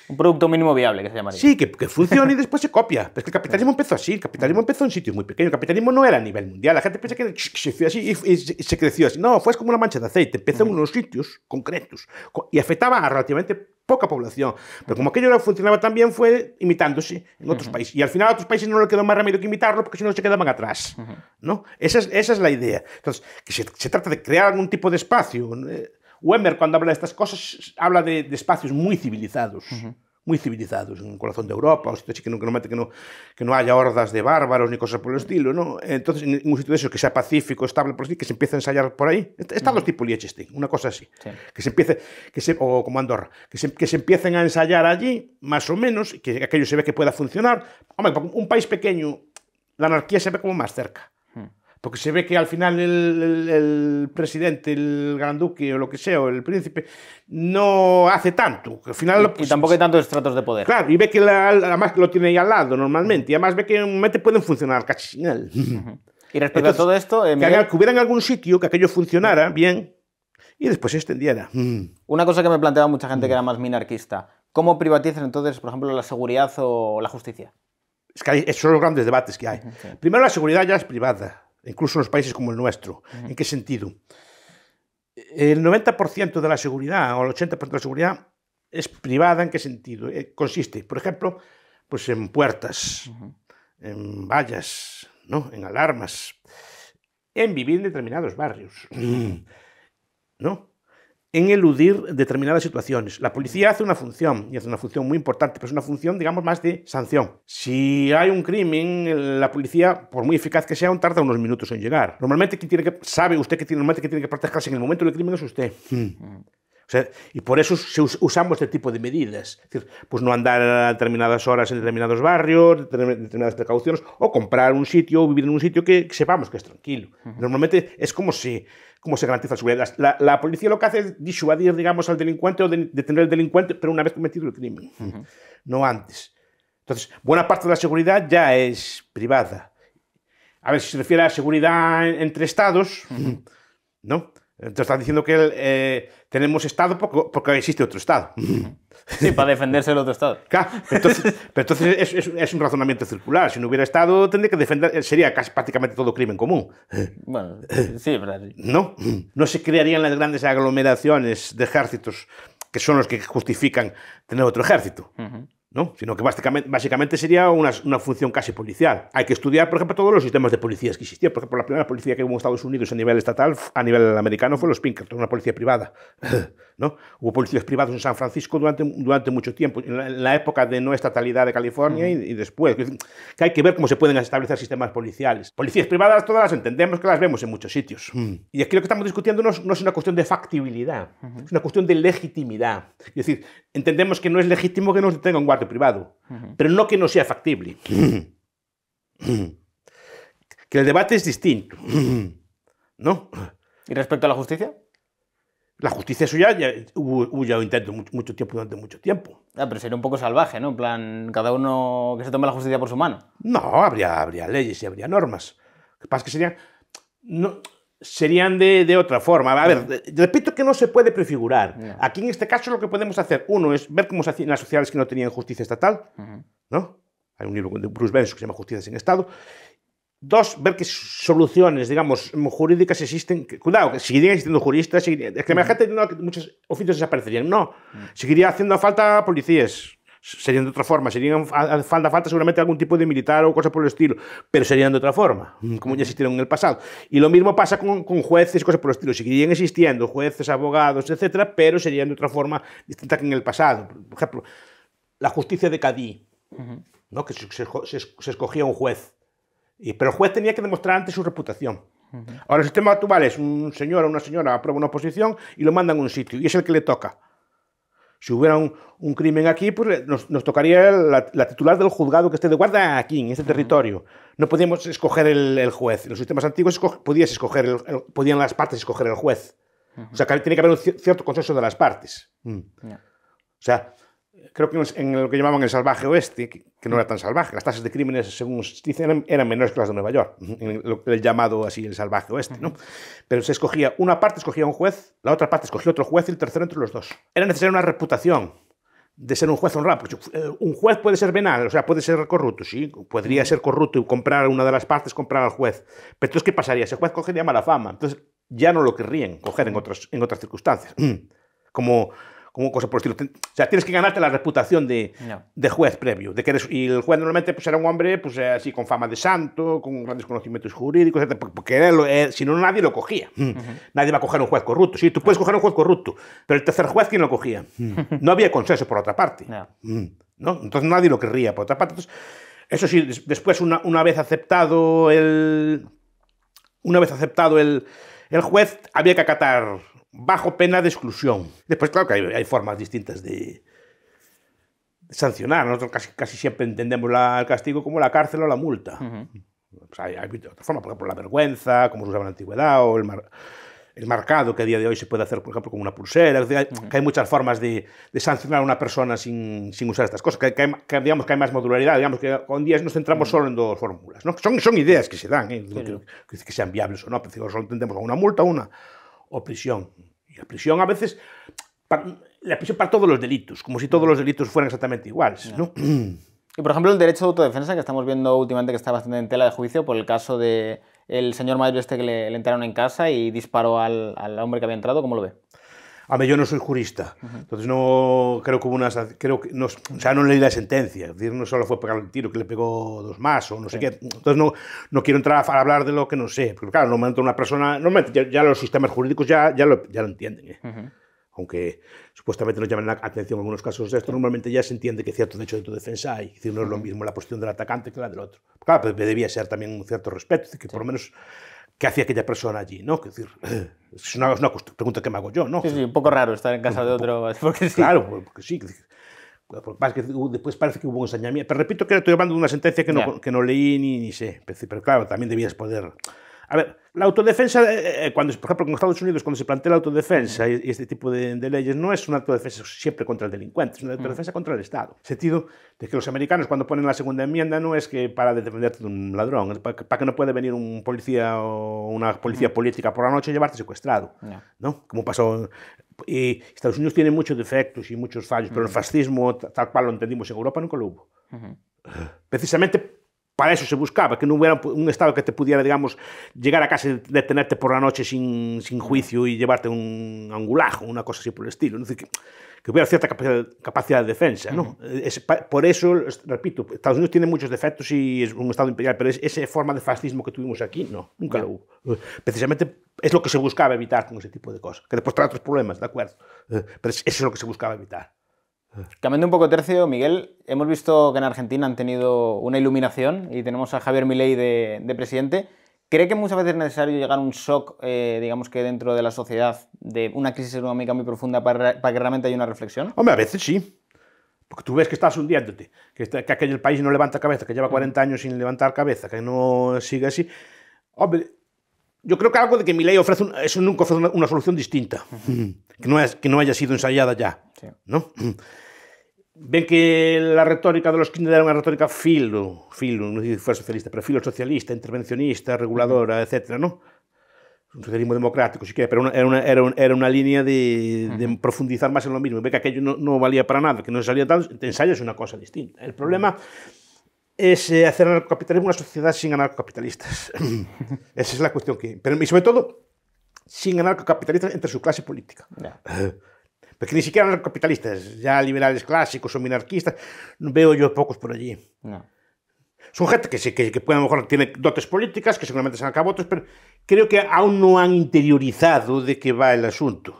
Un producto mínimo viable, que se llamaría. Sí, que funcione y después se copia. Pero es que el capitalismo empezó así. El capitalismo empezó en sitios muy pequeños. El capitalismo no era a nivel mundial. La gente piensa que se fue así y se creció así. No, fue como una mancha de aceite. Empezó en unos sitios concretos y afectaba a relativamente poca población. Pero como aquello no funcionaba tan bien, fue imitándose en otros países. Y al final a otros países no le quedó más remedio que imitarlo porque si no se quedaban atrás. ¿No? Esa es la idea. Entonces, que se trata de crear algún tipo de espacio. Weber, cuando habla de estas cosas, habla de espacios muy civilizados. Muy civilizados, en el corazón de Europa, o sitio así que no haya hordas de bárbaros ni cosas por el estilo, ¿no? Entonces, en un sitio de eso que sea pacífico, estable, por así, que se empiece a ensayar por ahí. Están los tipos Liechtenstein, una cosa así. Sí. Que se empiece, o como Andorra, que se empiecen a ensayar allí, más o menos, y que aquello se ve que pueda funcionar. Hombre, un país pequeño, la anarquía se ve como más cerca. Porque se ve que al final el presidente, el gran duque o lo que sea, o el príncipe, no hace tanto. Al final, y tampoco hay tantos estratos de poder. Claro, y ve que además lo tiene ahí al lado normalmente, y además ve que normalmente pueden funcionar casi sin él. Y respecto a todo esto, que hubiera en algún sitio que aquello funcionara bien y después se extendiera. Una cosa que me planteaba mucha gente que era más minarquista, ¿cómo privatizan entonces, por ejemplo, la seguridad o la justicia? Es que esos son los grandes debates que hay. Primero, la seguridad ya es privada. Incluso en los países como el nuestro. ¿En qué sentido? El 90% de la seguridad o el 80% de la seguridad es privada. ¿En qué sentido? Consiste, por ejemplo, pues en puertas, en vallas, ¿no? En alarmas, en vivir en determinados barrios, ¿no? En eludir determinadas situaciones. La policía hace una función, y hace una función muy importante, pero es una función, digamos, más de sanción. Si hay un crimen, la policía, por muy eficaz que sea, aún tarda unos minutos en llegar. Normalmente, sabe usted que normalmente que tiene que protegerse en el momento del crimen es usted. O sea, y por eso usamos este tipo de medidas. Es decir, pues no andar a determinadas horas en determinados barrios, determinadas precauciones, o comprar un sitio, o vivir en un sitio que sepamos que es tranquilo. Normalmente es como se garantiza la seguridad. La policía lo que hace es disuadir, digamos, al delincuente o detener al delincuente, pero una vez cometido el crimen, no antes. Entonces, buena parte de la seguridad ya es privada. A ver, si se refiere a seguridad entre estados, ¿no? Entonces estás diciendo que tenemos Estado porque existe otro Estado. Sí, para defenderse el otro Estado. Claro, pero entonces es un razonamiento circular. Si no hubiera Estado, tendría que defender, sería casi prácticamente todo crimen común. Bueno, sí, verdad. Sí. No se crearían las grandes aglomeraciones de ejércitos que son los que justifican tener otro ejército. ¿No? Sino que básicamente sería una función casi policial. Hay que estudiar, por ejemplo, todos los sistemas de policías que existían. Por ejemplo, la primera policía que hubo en Estados Unidos a nivel estatal, a nivel americano, fue los Pinkerton, una policía privada. ¿No? Hubo policías privados en San Francisco durante mucho tiempo, en la época de no estatalidad de California y después. Que hay que ver cómo se pueden establecer sistemas policiales. Policías privadas todas las entendemos, que las vemos en muchos sitios. Y aquí lo que estamos discutiendo no es una cuestión de factibilidad, es una cuestión de legitimidad. Es decir, entendemos que no es legítimo que nos detenga un guardia privado, pero no que no sea factible. Que el debate es distinto, ¿no? ¿Y respecto a la justicia? La justicia, eso ya hubo ya un intento mucho tiempo, durante mucho tiempo. Pero sería un poco salvaje, ¿no? En plan, cada uno que se tome la justicia por su mano. No, habría leyes y habría normas. Lo que pasa es que serían de otra forma. A ver, repito que no se puede prefigurar. Aquí, en este caso, lo que podemos hacer, uno, es ver cómo se hacían las sociedades que no tenían justicia estatal, ¿no? Hay un libro de Bruce Benson que se llama Justicia sin Estado. Dos, ver qué soluciones, digamos, jurídicas existen. Cuidado, que seguirían existiendo juristas, es que imagínate, no, que muchos oficios desaparecerían. No, seguiría haciendo falta policías. Serían de otra forma, serían falta seguramente algún tipo de militar o cosa por el estilo, pero serían de otra forma, como ya existieron en el pasado. Y lo mismo pasa con jueces y cosas por el estilo, seguirían existiendo jueces, abogados, etcétera, pero serían de otra forma distinta que en el pasado. Por ejemplo, la justicia de Cadí, ¿no? Que se escogía un juez, pero el juez tenía que demostrar antes su reputación. Ahora el sistema actual es un señor o una señora aprueba una oposición y lo mandan a un sitio, y es el que le toca. Si hubiera un crimen aquí, pues nos tocaría la titular del juzgado que esté de guardia aquí, en este territorio. No podíamos escoger el juez. En los sistemas antiguos podían las partes escoger el juez. O sea, que tiene que haber un cierto consenso de las partes. O sea, creo que en lo que llamaban el salvaje oeste, que no era tan salvaje, las tasas de crímenes, según se dicen, eran menores que las de Nueva York, en el llamado así el salvaje oeste, ¿no? Pero se escogía, una parte escogía un juez, la otra parte escogía otro juez y el tercero entre los dos. Era necesaria una reputación de ser un juez honrado, porque un juez puede ser venal, o sea, puede ser corrupto, sí, podría ser corrupto y comprar una de las partes, comprar al juez. Pero entonces, ¿qué pasaría? Ese juez cogería mala fama, entonces ya no lo querrían coger en otras circunstancias, como cosa por el estilo. O sea, tienes que ganarte la reputación de juez previo, de que eres, y el juez normalmente pues, era un hombre pues, así con fama de santo, con grandes conocimientos jurídicos, etc., porque si no nadie lo cogía. Nadie va a coger un juez corrupto. Sí, tú puedes coger un juez corrupto, pero el tercer juez, ¿quién lo cogía? No había consenso por otra parte. ¿No? Entonces nadie lo querría por otra parte. Entonces, eso sí, después una vez aceptado el juez, había que acatar bajo pena de exclusión. Después, claro que hay formas distintas de sancionar. Nosotros casi siempre entendemos el castigo como la cárcel o la multa. Pues hay otra forma, por ejemplo, la vergüenza, como se usaba en la antigüedad, o el marcado, que a día de hoy se puede hacer, por ejemplo, con una pulsera. Es decir, que hay muchas formas de sancionar a una persona sin usar estas cosas. Digamos que hay más modularidad. Digamos que hoy en día nos centramos solo en dos fórmulas, ¿no? Son ideas que se dan, no creo que sean viables o no, pero solo entendemos una multa o prisión. Y la prisión a veces, la prisión para todos los delitos, como si todos los delitos fueran exactamente iguales, ¿no? Y por ejemplo el derecho de autodefensa, que estamos viendo últimamente que está bastante en tela de juicio por el caso de el señor mayor que le entraron en casa y disparó al hombre que había entrado, ¿cómo lo ve? A ver, yo no soy jurista, entonces no creo que hubo no leí la sentencia, es decir, no solo fue pegar el tiro, que le pegó dos más o no sé qué, entonces no quiero entrar a hablar de lo que no sé, porque claro, normalmente una persona, ya los sistemas jurídicos ya lo entienden, aunque supuestamente nos llaman la atención en algunos casos de esto, normalmente ya se entiende que cierto derecho de autodefensa hay, es decir, no es lo mismo la posición del atacante que la del otro. Claro, pero debía ser también un cierto respeto, es decir, que por lo menos qué hacía aquella persona allí, ¿no? Es decir, es una pregunta que me hago yo, ¿no? Sí, un poco raro estar en casa de otro, porque sí. Claro, porque sí. Después parece que hubo un ensañamiento. Pero repito que estoy hablando de una sentencia que no leí ni sé. Pero claro, también debías poder... A ver, la autodefensa, por ejemplo, en Estados Unidos, cuando se plantea la autodefensa y este tipo de leyes, no es una autodefensa siempre contra el delincuente, es una autodefensa contra el Estado. En el sentido de que los americanos, cuando ponen la segunda enmienda, no es que para defenderte de un ladrón, es para que no pueda venir un policía o una policía política por la noche y llevarte secuestrado, ¿no? Como pasó... Y Estados Unidos tiene muchos defectos y muchos fallos, pero el fascismo, tal cual lo entendimos en Europa, nunca lo hubo. Precisamente para eso se buscaba, que no hubiera un Estado que te pudiera, digamos, llegar a casa y detenerte por la noche sin juicio y llevarte a un gulag, una cosa así por el estilo. Es decir, que hubiera cierta capacidad de defensa, ¿no? Por eso, repito, Estados Unidos tiene muchos defectos y es un Estado imperial, pero esa forma de fascismo que tuvimos aquí, no, nunca lo hubo. Precisamente es lo que se buscaba evitar con ese tipo de cosas, que después trae otros problemas, ¿de acuerdo? Pero eso es lo que se buscaba evitar. Cambiando un poco tercio, Miguel, hemos visto que en Argentina han tenido una iluminación y tenemos a Javier Milei de presidente. ¿Cree que muchas veces es necesario llegar a un shock, digamos que dentro de la sociedad, de una crisis económica muy profunda para que realmente haya una reflexión? Hombre, a veces sí. Porque tú ves que estás hundiéndote, que aquel país no levanta cabeza, que lleva 40 años sin levantar cabeza, que no sigue así. Hombre, yo creo que algo de que Milei eso nunca ofrece una solución distinta, que no haya sido ensayada ya, ¿no? Ven que la retórica de los Kirchner era una retórica no sé si fue socialista, pero socialista, intervencionista, reguladora, etcétera, ¿no? Un socialismo democrático, si quiere, pero era una línea de profundizar más en lo mismo. Ve que aquello no valía para nada, que no salía tal, te ensayas una cosa distinta. El problema es hacer anarcocapitalismo una sociedad sin anarcocapitalistas. Esa es la cuestión pero y sobre todo, sin anarcocapitalistas entre su clase política. Porque ni siquiera anarcocapitalistas, ya liberales clásicos o minarquistas, veo yo pocos por allí. Son gente que puede, a lo mejor tiene dotes políticas, que seguramente se han acabado otros, pero creo que aún no han interiorizado de qué va el asunto.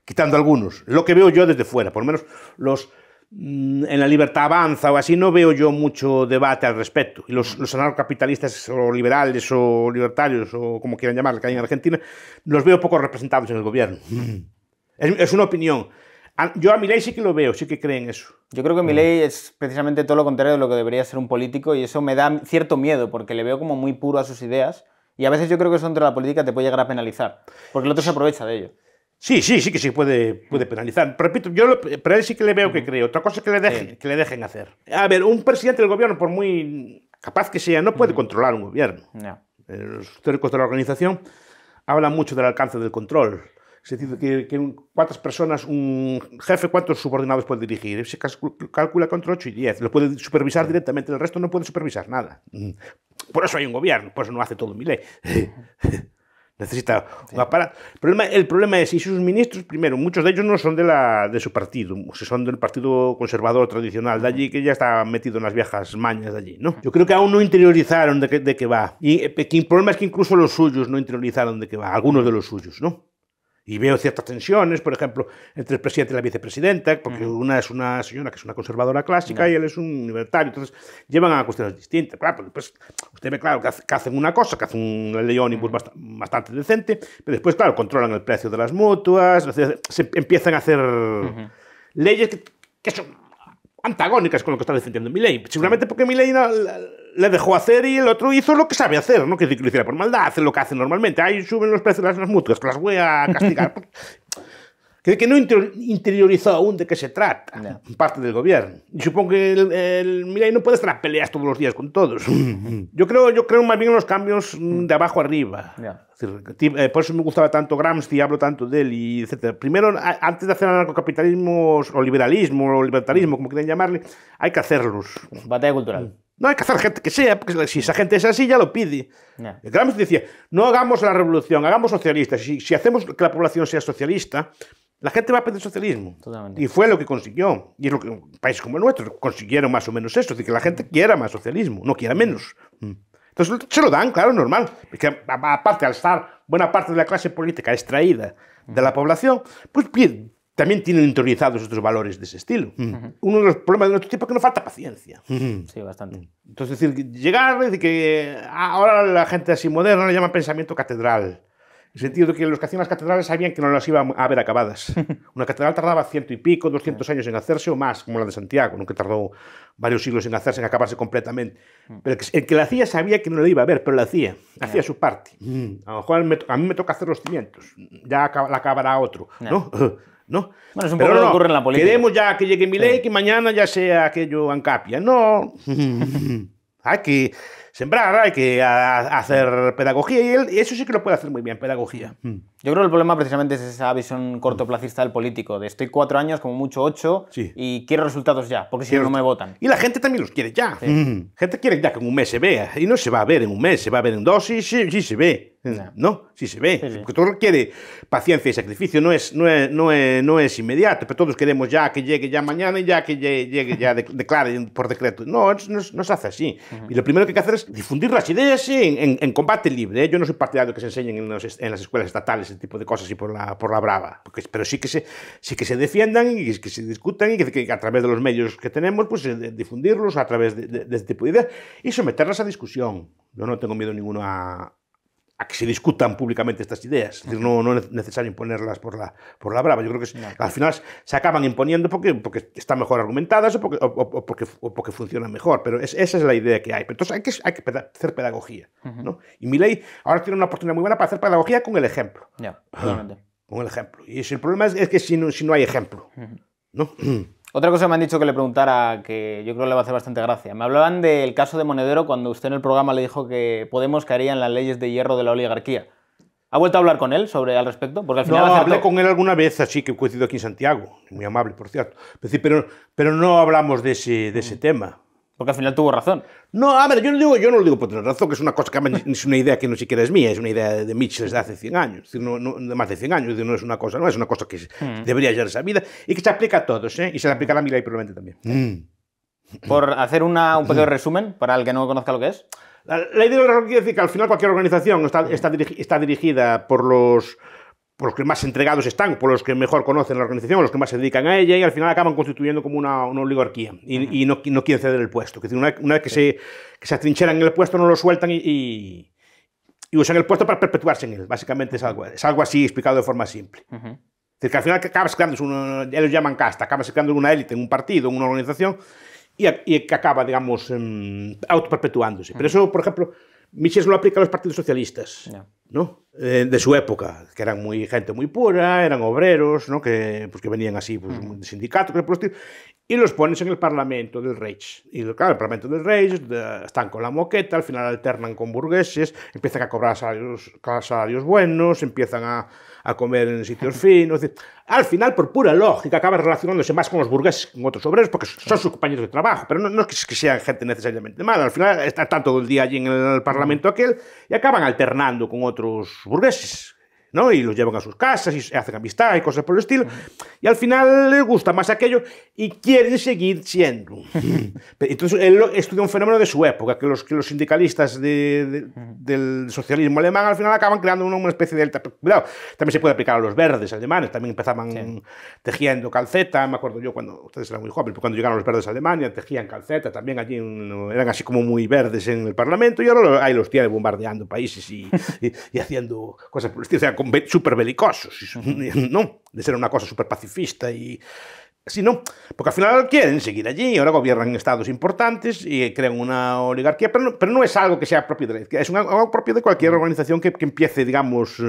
Quitando algunos. Lo que veo yo desde fuera, por lo menos en La Libertad Avanza o así, no veo yo mucho debate al respecto. Y los anarcocapitalistas o liberales o libertarios o como quieran llamarlo, que hay en Argentina, los veo poco representados en el gobierno. Es una opinión. Yo a Milei sí que lo veo, sí que creo en eso. Yo creo que Milei es precisamente todo lo contrario de lo que debería ser un político y eso me da cierto miedo porque le veo como muy puro a sus ideas y a veces yo creo que eso dentro de la política te puede llegar a penalizar porque el otro se aprovecha de ello. Sí, sí, sí que se puede penalizar. Pero, repito, pero a él sí que le veo que creo. Otra cosa es que le dejen hacer. A ver, un presidente del gobierno, por muy capaz que sea, no puede controlar un gobierno. Los teóricos de la organización hablan mucho del alcance del control. Es decir, que cuántas personas, un jefe, cuántos subordinados puede dirigir. Se calcula entre 8 y 10. Lo puede supervisar directamente, el resto no puede supervisar nada. Por eso hay un gobierno, por eso no hace todo Milei. Necesita un aparato. El problema es, y sus ministros, primero, muchos de ellos no son de su partido, son del partido conservador tradicional de allí, que ya está metido en las viejas mañas de allí, ¿no? Yo creo que aún no interiorizaron de qué va. Y el problema es que incluso los suyos no interiorizaron de qué va, algunos de los suyos, ¿no? Y veo ciertas tensiones, por ejemplo, entre el presidente y la vicepresidenta, porque una es una señora que es una conservadora clásica y él es un libertario, entonces llevan a cuestiones distintas. Claro, pues después usted ve, claro, que hacen una cosa, que hacen un ley ómnibus bastante decente, pero después, claro, controlan el precio de las mutuas, se empiezan a hacer leyes que son antagónicas con lo que está defendiendo Milei. Seguramente porque Milei le dejó hacer y el otro hizo lo que sabe hacer, no que lo hiciera por maldad, hace lo que hace normalmente. Ahí suben los precios de las mutuas, que las voy a castigar. que no interiorizó aún de qué se trata, parte del gobierno. Y supongo que el Milei no puede estar a peleas todos los días con todos. Yo creo más bien en los cambios de abajo arriba. Por eso me gustaba tanto Gramsci, hablo tanto de él, y etc. Primero, antes de hacer anarcocapitalismo o liberalismo o libertarismo, como quieran llamarle, hay que hacerlos. Batalla cultural. No hay que hacer gente que sea, porque si esa gente es así, ya lo pide. Gramsci decía, no hagamos la revolución, hagamos socialistas. Si hacemos que la población sea socialista, la gente va a pedir socialismo. Totalmente. Y fue lo que consiguió. Y es lo que países como el nuestro consiguieron más o menos eso. Es decir, que la gente quiera más socialismo, no quiera menos. Entonces se lo dan, claro, normal. Porque aparte, al estar buena parte de la clase política extraída de la población, pues también tienen interiorizados estos valores de ese estilo. Uno de los problemas de nuestro tiempo es que nos falta paciencia. Sí, bastante. Entonces, es decir, llegar y decir que ahora la gente así moderna le llama pensamiento catedral. En el sentido de que los que hacían las catedrales sabían que no las iban a ver acabadas. Una catedral tardaba 100 y pico, 200 años en hacerse o más, como la de Santiago, ¿no? Que tardó varios siglos en hacerse, en acabarse completamente. Pero el que la hacía sabía que no la iba a ver, pero la hacía su parte. A lo mejor a mí me toca hacer los cimientos, ya la acabará otro, ¿no? ¿No? Bueno, es un poco lo que ocurre en la política. Queremos ya que llegue Milei, que mañana ya sea aquello Ancapia. No. Hay que sembrar, hay que hacer pedagogía, y eso sí que lo puede hacer muy bien, pedagogía. Yo creo que el problema precisamente es esa visión cortoplacista del político, de estoy 4 años, como mucho 8, y quiero resultados ya, porque si no me votan. Y la gente también los quiere ya. Gente quiere ya que en un mes se vea, y no se va a ver en un mes, se va a ver en 2 y sí se ve. ¿No? Sí se ve. Porque todo requiere paciencia y sacrificio, no es inmediato, pero todos queremos ya que llegue ya mañana y ya que llegue ya declare por decreto. No se hace así. Y lo primero que hay que hacer es difundir las ideas en combate libre. Yo no soy partidario de que se enseñen en las escuelas estatales ese tipo de cosas así por la brava, pero sí que se defiendan y que se discutan y que a través de los medios que tenemos, pues difundirlos a través de este tipo de ideas y someterlas a discusión. Yo no tengo miedo ninguno a que se discutan públicamente estas ideas. Es decir, no es necesario imponerlas por la brava. Yo creo que al final se acaban imponiendo porque están mejor argumentadas o porque funcionan mejor, pero esa es la idea que hay. Pero entonces hay que hacer pedagogía, ¿no? Y Milei ahora tiene una oportunidad muy buena para hacer pedagogía con el ejemplo. Totalmente. Con el ejemplo. Y el problema es que si no hay ejemplo, ¿no? Otra cosa me han dicho que le preguntara, que yo creo que le va a hacer bastante gracia. Me hablaban del caso de Monedero cuando usted en el programa le dijo que Podemos caería en las leyes de hierro de la oligarquía. ¿Ha vuelto a hablar con él al respecto? Porque al final hablé con él alguna vez, así que coincido aquí en Santiago. Muy amable, por cierto. Pero no hablamos de ese tema. Porque al final tuvo razón. No, a ver, yo no lo digo por tener razón, que es una cosa que es una idea que no siquiera es mía, es una idea de Mitchell desde hace 100 años, es decir, de más de 100 años, es decir, no es una cosa que debería ser sabida y que se aplica a todos, y se le aplicará a Milei probablemente también. Por hacer un pequeño resumen, para el que no conozca lo que es. La idea quiere decir que al final cualquier organización está dirigida por los que más entregados están, por los que mejor conocen la organización, los que más se dedican a ella, y al final acaban constituyendo como una oligarquía, y no quieren ceder el puesto. Es decir, una vez que se atrincheran en el puesto, no lo sueltan y usan el puesto para perpetuarse en él. Básicamente es algo así explicado de forma simple. Es decir, que al final acabas creando, ellos llaman casta, acabas creando una élite en un partido, en una organización, y que acaba, digamos, autoperpetuándose. Pero eso, por ejemplo, Michels lo aplica a los partidos socialistas. ¿no? De su época, que eran gente muy pura, eran obreros, ¿no? Pues que venían así, pues, de sindicatos, y los pones en el Parlamento del Reich. Y claro, el Parlamento del Reich están con la moqueta, al final alternan con burgueses, empiezan a cobrar salarios buenos, empiezan a comer en sitios finos. Al final, por pura lógica, acaban relacionándose más con los burgueses que con otros obreros, porque son sus compañeros de trabajo, pero no es que sean gente necesariamente mala. Al final están todo el día allí en el Parlamento aquel y acaban alternando con otros burgueses, ¿no? Y los llevan a sus casas y hacen amistad y cosas por el estilo. Y al final les gusta más aquello y quieren seguir siendo. Entonces él estudia un fenómeno de su época, que los sindicalistas del socialismo alemán al final acaban creando una especie de... Cuidado, también se puede aplicar a los verdes alemanes, también empezaban tejiendo calceta, me acuerdo yo cuando, ustedes eran muy jóvenes, pero cuando llegaron los verdes a Alemania, tejían calceta, también allí eran así como muy verdes en el Parlamento, y ahora ahí los tienen bombardeando países y haciendo cosas por el estilo. O sea, súper belicosos, ¿no? De ser una cosa súper pacifista y así, ¿no? Porque al final quieren seguir allí, ahora gobiernan estados importantes y crean una oligarquía, pero no es algo que sea propio de la izquierda, es algo propio de cualquier organización que empiece, digamos,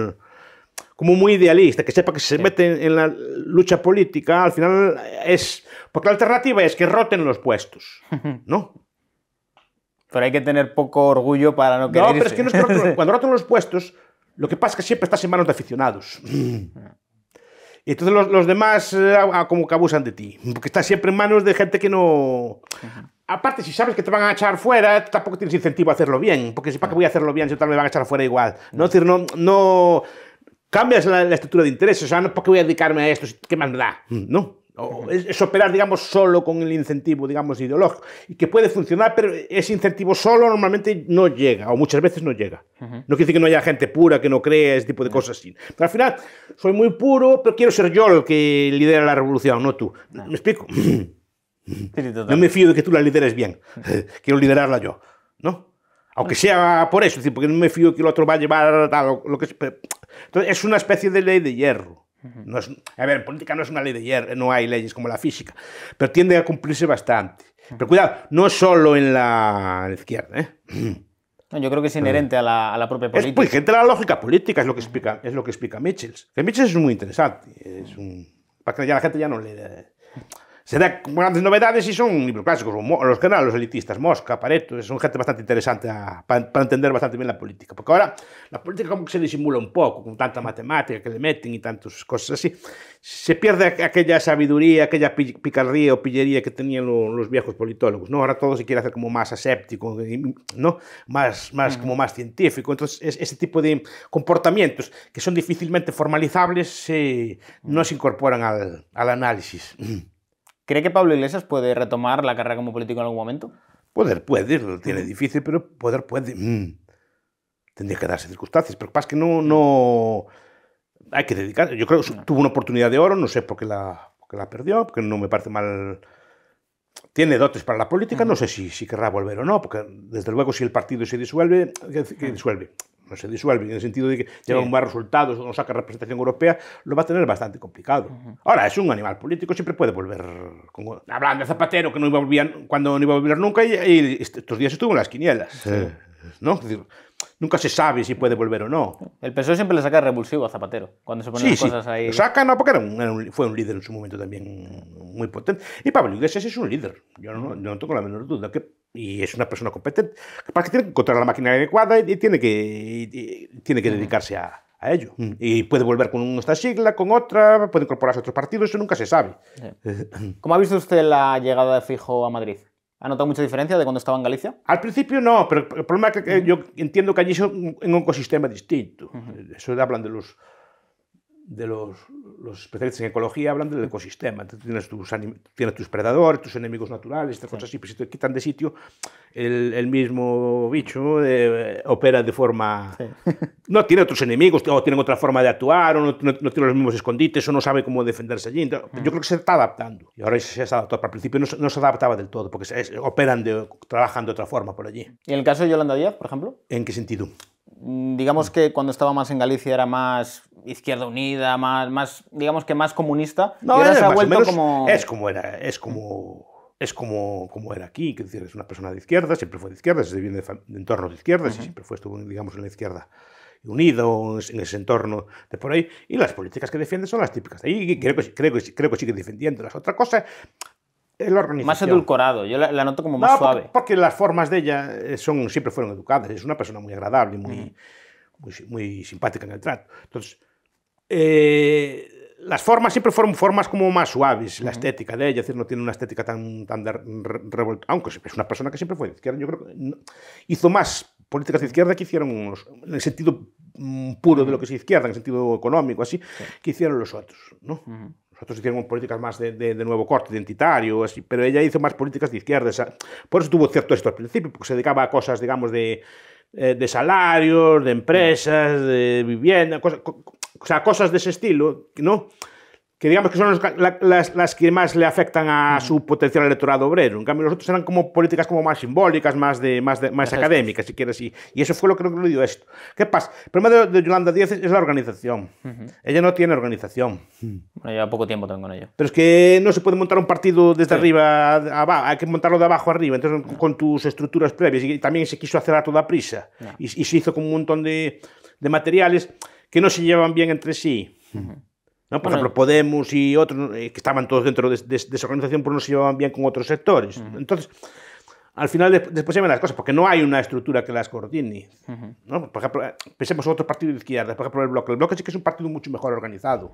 como muy idealista, que sepa que si se mete en la lucha política, al final es... Porque la alternativa es que roten los puestos, ¿no? Pero hay que tener poco orgullo para no querer irse. No, pero es que no es que cuando rotan los puestos, lo que pasa es que siempre estás en manos de aficionados. Y entonces los demás como que abusan de ti. Porque estás siempre en manos de gente que no... Aparte, si sabes que te van a echar fuera, tampoco tienes incentivo a hacerlo bien. Porque si para qué voy a hacerlo bien, si tal me van a echar fuera igual. ¿No? Es decir, no cambias la estructura de intereses. O sea, no porque voy a dedicarme a esto, ¿qué más me da? ¿No? Es operar, digamos, solo con el incentivo, digamos, ideológico, y que puede funcionar, pero ese incentivo solo normalmente no llega, o muchas veces no llega. No quiere decir que no haya gente pura que no crea ese tipo de cosas así. Pero al final, soy muy puro, pero quiero ser yo el que lidera la revolución, no tú. ¿Me explico? No me fío de que tú la lideres bien. Quiero liderarla yo, ¿no? Aunque sea por eso, es decir, porque no me fío que el otro va a llevar tal, lo que sea. Entonces, es una especie de ley de hierro. No es, a ver, en política no es una ley de hierro, no hay leyes como la física, pero tiende a cumplirse bastante. Pero cuidado, no solo en la izquierda, ¿eh? No, yo creo que es inherente a la propia política. Es muy gente la lógica política, es lo que explica Michels. Que Michels es muy interesante, para que ya la gente ya no le... Se da grandes novedades y son libros clásicos, los que eran los elitistas, Mosca, Pareto, son gente bastante interesante para entender bastante bien la política. Porque ahora la política como que se disimula un poco, con tanta matemática que le meten y tantas cosas así. Se pierde aquella sabiduría, aquella picardía o pillería que tenían los viejos politólogos, ¿no? Ahora todo se quiere hacer como más aséptico, ¿no? Como más científico. Entonces, ese tipo de comportamientos que son difícilmente formalizables no se incorporan al análisis. ¿Cree que Pablo Iglesias puede retomar la carrera como político en algún momento? Poder puede, lo tiene difícil, pero poder puede. Tendría que darse circunstancias, pero pasa que no hay que dedicar. Yo creo que tuvo una oportunidad de oro, no sé por qué la perdió, porque no me parece mal. Tiene dotes para la política, no sé si querrá volver o no, porque desde luego si el partido se disuelve, no se disuelve, en el sentido de que lleva un buen resultado, no saca representación europea, lo va a tener bastante complicado. Ahora, es un animal político, siempre puede volver. Hablando de Zapatero, que no iba a volver, cuando no iba a volver nunca, y estos días estuvo en las quinielas. ¿No? Es decir, nunca se sabe si puede volver o no. El PSOE siempre le saca revulsivo a Zapatero, cuando se ponen las cosas ahí. Lo saca, no, porque fue un líder en su momento también muy potente. Y Pablo Iglesias es un líder, yo no tengo la menor duda, y es una persona competente. Para que tiene que encontrar la máquina adecuada y tiene que dedicarse a ello. Y puede volver con esta sigla, con otra, puede incorporarse a otros partidos, eso nunca se sabe. ¿Cómo ha visto usted la llegada de Feijóo a Madrid? ¿Ha notado mucha diferencia de cuando estaba en Galicia? Al principio no, pero el problema es que yo entiendo que allí son en un ecosistema distinto. Eso hablan de los especialistas en ecología, hablan del ecosistema. Tienes tus predadores, tus enemigos naturales, estas cosas así, pero si te quitan de sitio, el mismo bicho opera de forma... No tiene otros enemigos, o tienen otra forma de actuar, o no tiene los mismos escondites, o no sabe cómo defenderse allí. Entonces, yo creo que se está adaptando. Y ahora se está adaptando. Al principio no se adaptaba del todo, porque trabajan de otra forma por allí. ¿Y en el caso de Yolanda Díaz, por ejemplo? ¿En qué sentido? Digamos que cuando estaba más en Galicia era más Izquierda Unida, digamos que más comunista. No, y ahora se ha más o vuelto menos como... Es como era aquí, que es una persona de izquierda, siempre fue de izquierda, se viene de entornos de izquierdas y siempre estuvo, digamos, en la izquierda. Unida o en ese entorno de por ahí, y las políticas que defiende son las típicas de ahí, y creo que sigue defendiéndolas. Otra cosa es la organización. Más edulcorado, yo la noto como más suave. Porque las formas de ella siempre fueron educadas, es una persona muy agradable, muy simpática en el trato. Entonces, las formas siempre fueron formas como más suaves, la estética de ella, es decir, no tiene una estética tan revolta, aunque es una persona que siempre fue de izquierda, yo creo que hizo más políticas de izquierda que hicieron, en el sentido puro de lo que es izquierda, en el sentido económico, así, que hicieron los otros, ¿no? Los otros hicieron políticas más de nuevo corte, identitario, así, pero ella hizo más políticas de izquierda, por eso tuvo cierto éxito al principio, porque se dedicaba a cosas, digamos, de salarios, de empresas, de vivienda, cosas de ese estilo, ¿no? Que digamos que son las que más le afectan a su potencial electorado obrero. En cambio, los otros eran como políticas como más simbólicas, más académicas, si quieres. Y eso fue lo que le dio esto. ¿Qué pasa? El problema de Yolanda Díaz es la organización. Ella no tiene organización. Bueno, lleva poco tiempo también con ello. Pero es que no se puede montar un partido desde arriba a abajo, hay que montarlo de abajo arriba, entonces con tus estructuras previas. Y también se quiso hacer a toda prisa. Y se hizo con un montón de materiales que no se llevan bien entre sí. ¿No? Por ejemplo, Podemos y otros que estaban todos dentro de esa organización, pues no se llevaban bien con otros sectores. Entonces, al final después se ven las cosas, porque no hay una estructura que las coordine. ¿No? Por ejemplo, pensemos en otro partido de izquierda, por ejemplo, el Bloque. El Bloque sí que es un partido mucho mejor organizado.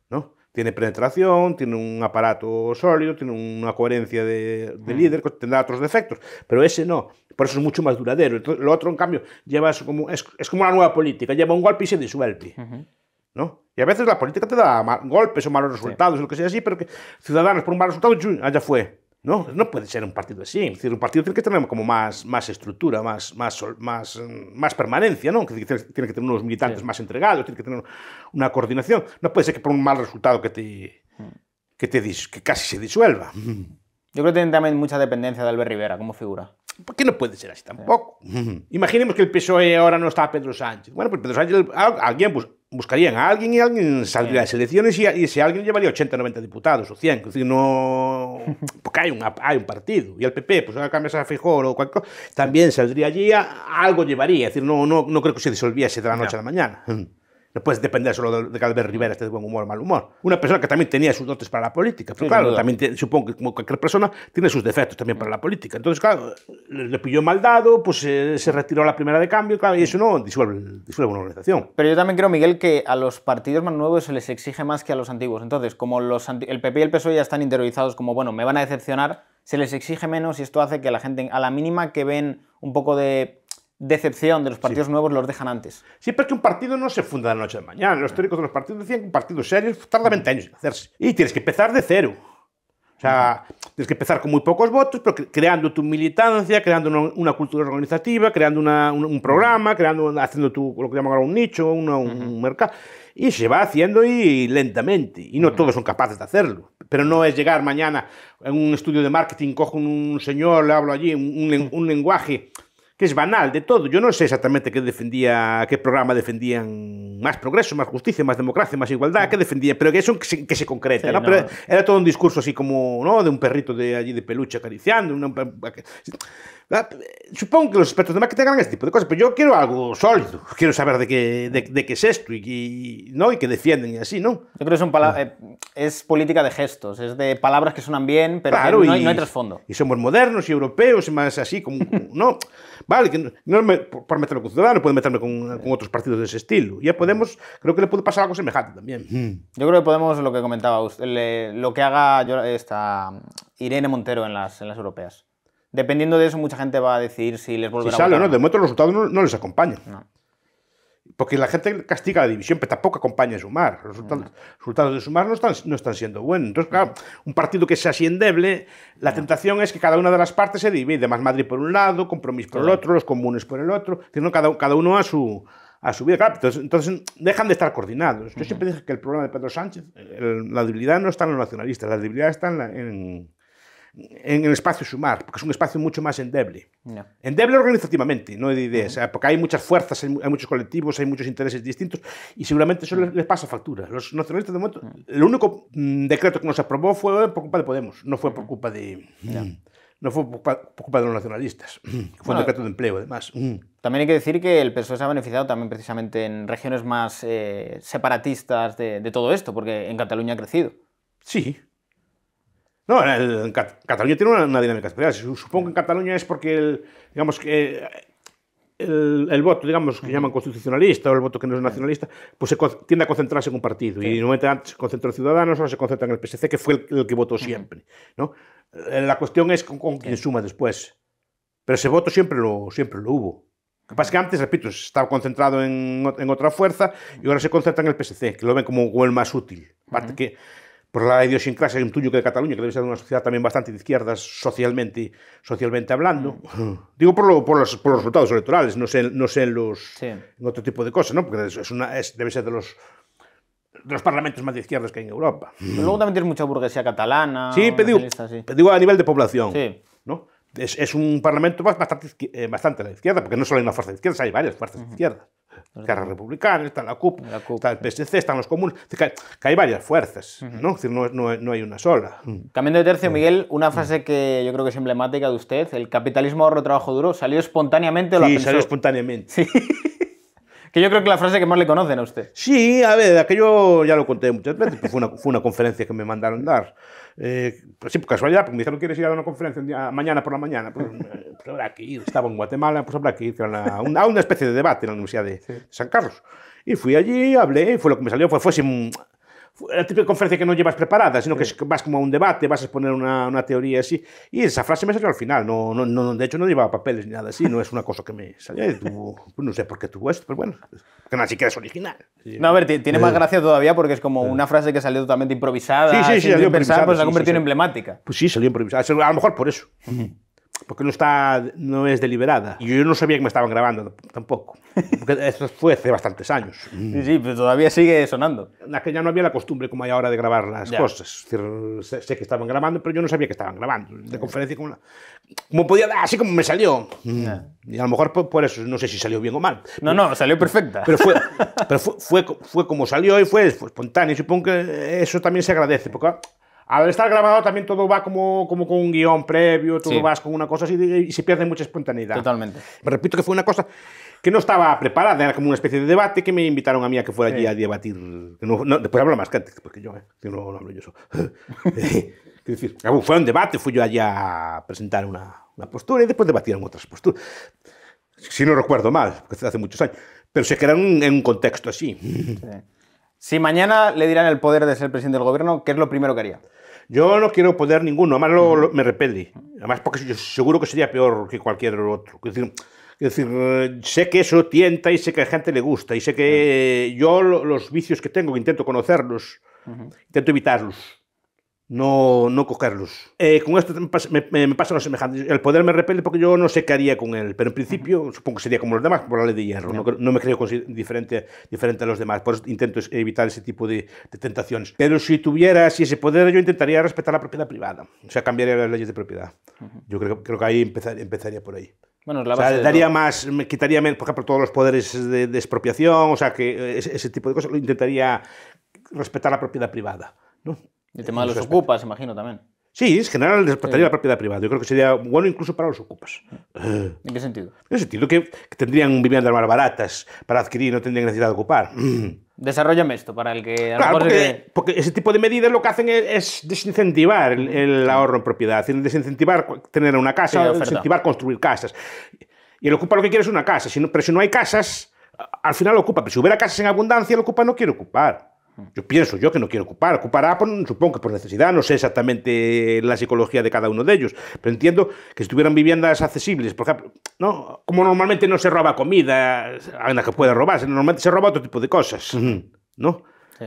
¿No? Tiene penetración, tiene un aparato sólido, tiene una coherencia de líder, tendrá otros defectos, pero ese no. Por eso es mucho más duradero. Entonces, lo otro, en cambio, es como una nueva política, lleva un golpe y se disuelve. ¿No? Y a veces la política te da golpes o malos resultados, lo que sea así, pero que Ciudadanos por un mal resultado, allá fue. No puede ser un partido así. Es decir, un partido tiene que tener como más estructura, más permanencia, ¿no? Tiene que tener unos militantes más entregados, tiene que tener una coordinación. No puede ser que por un mal resultado que casi se disuelva. Yo creo que tiene también mucha dependencia de Albert Rivera como figura. ¿Por qué no puede ser así tampoco? Imaginemos que el PSOE ahora no está Pedro Sánchez. Bueno, pues Pedro Sánchez, alguien buscarían a alguien y alguien saldría de las elecciones y ese alguien llevaría 80, 90 diputados o 100. Es decir, no... Porque hay un partido. Y el PP, pues ahora cambias a Feijóo o cualquier cosa, también saldría allí, algo llevaría. Es decir, no creo que se disolviese de la noche a la mañana. No puedes depender solo de que Albert Rivera esté de buen humor o mal humor. Una persona que también tenía sus dotes para la política. Pero claro, también supongo que como cualquier persona tiene sus defectos también para la política. Entonces, claro, le pilló mal dado, pues se retiró a la primera de cambio, claro, y eso no disuelve una organización. Pero yo también creo, Miguel, que a los partidos más nuevos se les exige más que a los antiguos. Entonces, como el PP y el PSOE ya están interiorizados como, bueno, me van a decepcionar, se les exige menos y esto hace que la gente, a la mínima que ven un poco de decepción de los partidos nuevos, los dejan antes. Sí, pero es que un partido no se funda de la noche a la mañana. Los teóricos de los partidos decían que un partido serio tarda 20 años en hacerse. Y tienes que empezar de cero. O sea, tienes que empezar con muy pocos votos, pero creando tu militancia, creando una cultura organizativa, creando un programa, haciendo lo que llaman ahora un nicho, un mercado. Y se va haciendo y lentamente. Y no todos son capaces de hacerlo. Pero no es llegar mañana en un estudio de marketing, cojo un señor, le hablo allí, un lenguaje que es banal de todo. Yo no sé exactamente qué programa defendían, más progreso, más justicia, más democracia, más igualdad, qué defendían, pero que eso que se concreta, sí, ¿no? Pero era todo un discurso así como, ¿no? De un perrito de allí de peluche acariciando. Supongo que los expertos de marketing hagan este tipo de cosas, pero yo quiero algo sólido, quiero saber de qué es esto y que defienden y así, ¿no? Yo creo que es política de gestos, es de palabras que suenan bien, pero claro, no hay trasfondo. Y somos modernos y europeos y más así, como, ¿no? Vale, que no por meterme con Ciudadanos, puedo meterme con otros partidos de ese estilo. Y a Podemos creo que le puede pasar algo semejante también. Yo creo que Podemos, lo que comentaba usted, lo que haga Irene Montero en las europeas. Dependiendo de eso, mucha gente va a decidir si les volverá a votar. ¿no? De momento los resultados no les acompañan. No. Porque la gente castiga la división, pero tampoco acompaña a Sumar. Los resultados de Sumar no están siendo buenos. Entonces, claro, un partido que es así endeble, la tentación es que cada una de las partes se divide. Más Madrid por un lado, Compromís por el otro, los comunes por el otro. Cada uno a su vida. Claro, entonces dejan de estar coordinados. Yo siempre dije que el problema de Pedro Sánchez, la debilidad no está en los nacionalistas, la debilidad está en el espacio Sumar, porque es un espacio mucho más endeble. No. Endeble organizativamente, no de ideas, porque hay muchas fuerzas, hay muchos colectivos, hay muchos intereses distintos, y seguramente eso les pasa factura. Los nacionalistas, de momento, el único decreto que nos aprobó fue por culpa de Podemos, no fue por culpa de no fue por culpa de los nacionalistas, fue un decreto de empleo, además. También hay que decir que el PSOE se ha beneficiado también precisamente en regiones más separatistas de todo esto, porque en Cataluña ha crecido. Sí. No, Cataluña tiene una dinámica especial. Supongo que en Cataluña es porque, digamos que el voto, digamos, que llaman constitucionalista o el voto que no es nacionalista, pues tiende a concentrarse en un partido. Y normalmente antes se concentró en Ciudadanos, ahora se concentra en el PSC, que fue el que votó siempre, ¿no? La cuestión es con quién suma después. Pero ese voto siempre lo hubo. Lo que pasa es que antes, repito, estaba concentrado en otra fuerza y ahora se concentra en el PSC, que lo ven como el más útil. Aparte que por la idiosincrasia que intuyo que de Cataluña, que debe ser una sociedad también bastante de izquierdas socialmente hablando. Digo por los resultados electorales, no sé en otro tipo de cosas, ¿no? Porque debe ser de los parlamentos más de izquierdas que hay en Europa. Pero luego también tienes mucha burguesía catalana. Sí, digo a nivel de población. Sí. ¿No? Es un parlamento bastante a la izquierda, porque no solo hay una fuerza de izquierda, hay varias fuerzas de izquierda. Esquerra Republicana, está la CUP, está el PSC, están los comunes, que hay varias fuerzas, ¿no? Es decir, no hay una sola. Cambiando de tercio, Miguel, una frase que yo creo que es emblemática de usted, el capitalismo ahorro trabajo duro, ¿salió espontáneamente o lo pensó? Sí, salió espontáneamente. Sí. Que yo creo que la frase que más le conocen a usted. Sí, a ver, aquello ya lo conté muchas veces, pues fue una conferencia que me mandaron dar. Pues sí, por casualidad, porque me dijeron, ¿quieres ir a dar una conferencia mañana por la mañana? Pues habrá que ir, estaba en Guatemala, pues habrá que ir a una especie de debate en la Universidad de San Carlos. Y fui allí, hablé, y fue lo que me salió, fue la típica conferencia que no llevas preparada, sino que vas como a un debate, vas a exponer una teoría así, y esa frase me salió al final, de hecho no llevaba papeles ni nada así, no es una cosa que me salió, pues no sé por qué tuvo esto, pero bueno, que ni siquiera es original. No, a ver, tiene más gracia todavía porque es como una frase que salió totalmente improvisada, sí, sin salió pensar, improvisada, pues se ha sí, convertido sí. en emblemática. Pues sí, salió improvisada, a lo mejor por eso. Porque no es deliberada. Y yo no sabía que me estaban grabando tampoco. Porque eso fue hace bastantes años. Sí, pero todavía sigue sonando. En aquella no había la costumbre como hay ahora de grabar las cosas. Es decir, sé que estaban grabando, pero yo no sabía que estaban grabando. De conferencia como podía dar, así como me salió. Y a lo mejor por eso, no sé si salió bien o mal. No, salió perfecta. Pero fue como salió y fue espontáneo. Y supongo que eso también se agradece. Porque al estar grabado también todo va como con un guión previo, todo vas con una cosa así y se pierde mucha espontaneidad. Totalmente. Me repito que fue una cosa que no estaba preparada, era como una especie de debate que me invitaron a mí a que fuera allí a debatir. Después hablo más que antes, porque yo no hablo yo eso. Quiero decir, fue un debate, fui yo allí a presentar una postura y después debatieron otras posturas. Si no recuerdo mal, porque hace muchos años. Pero sé que era en un contexto así. Sí. Si mañana le dieran el poder de ser presidente del gobierno, ¿qué es lo primero que haría? Yo no quiero poder ninguno, además me repele. Además, porque yo seguro que sería peor que cualquier otro. Es decir, sé que eso tienta y sé que a la gente le gusta. Y sé que yo los vicios que tengo, que intento conocerlos, intento evitarlos. No cogerlos. Con esto me pasa lo semejante. El poder me repele porque yo no sé qué haría con él. Pero en principio, supongo que sería como los demás, por la ley de hierro. No me creo diferente a los demás. Por eso intento evitar ese tipo de tentaciones. Pero si ese poder, yo intentaría respetar la propiedad privada. O sea, cambiaría las leyes de propiedad. Yo creo que ahí empezaría por ahí. Bueno, la base me quitaría, por ejemplo, todos los poderes de expropiación. O sea, que ese tipo de cosas lo intentaría respetar la propiedad privada, ¿no? El tema de los ocupas, imagino, también. Sí, en general respetaría la propiedad privada. Yo creo que sería bueno incluso para los ocupas. ¿En qué sentido? En el sentido que tendrían viviendas más baratas para adquirir y no tendrían necesidad de ocupar. Desarróllame esto para el que... Claro, porque ese tipo de medidas lo que hacen es desincentivar el ahorro en propiedad, es decir, desincentivar tener una casa, desincentivar construir casas. Y el ocupa lo que quiere es una casa, pero si no hay casas, al final lo ocupa. Pero si hubiera casas en abundancia, el ocupa no quiere ocupar. Yo pienso que no quiero ocupar. Ocupará, supongo que por necesidad, no sé exactamente la psicología de cada uno de ellos, pero entiendo que si tuvieran viviendas accesibles, por ejemplo, ¿no? Como normalmente no se roba comida, hay una que puede robarse, normalmente se roba otro tipo de cosas, ¿no? Sí.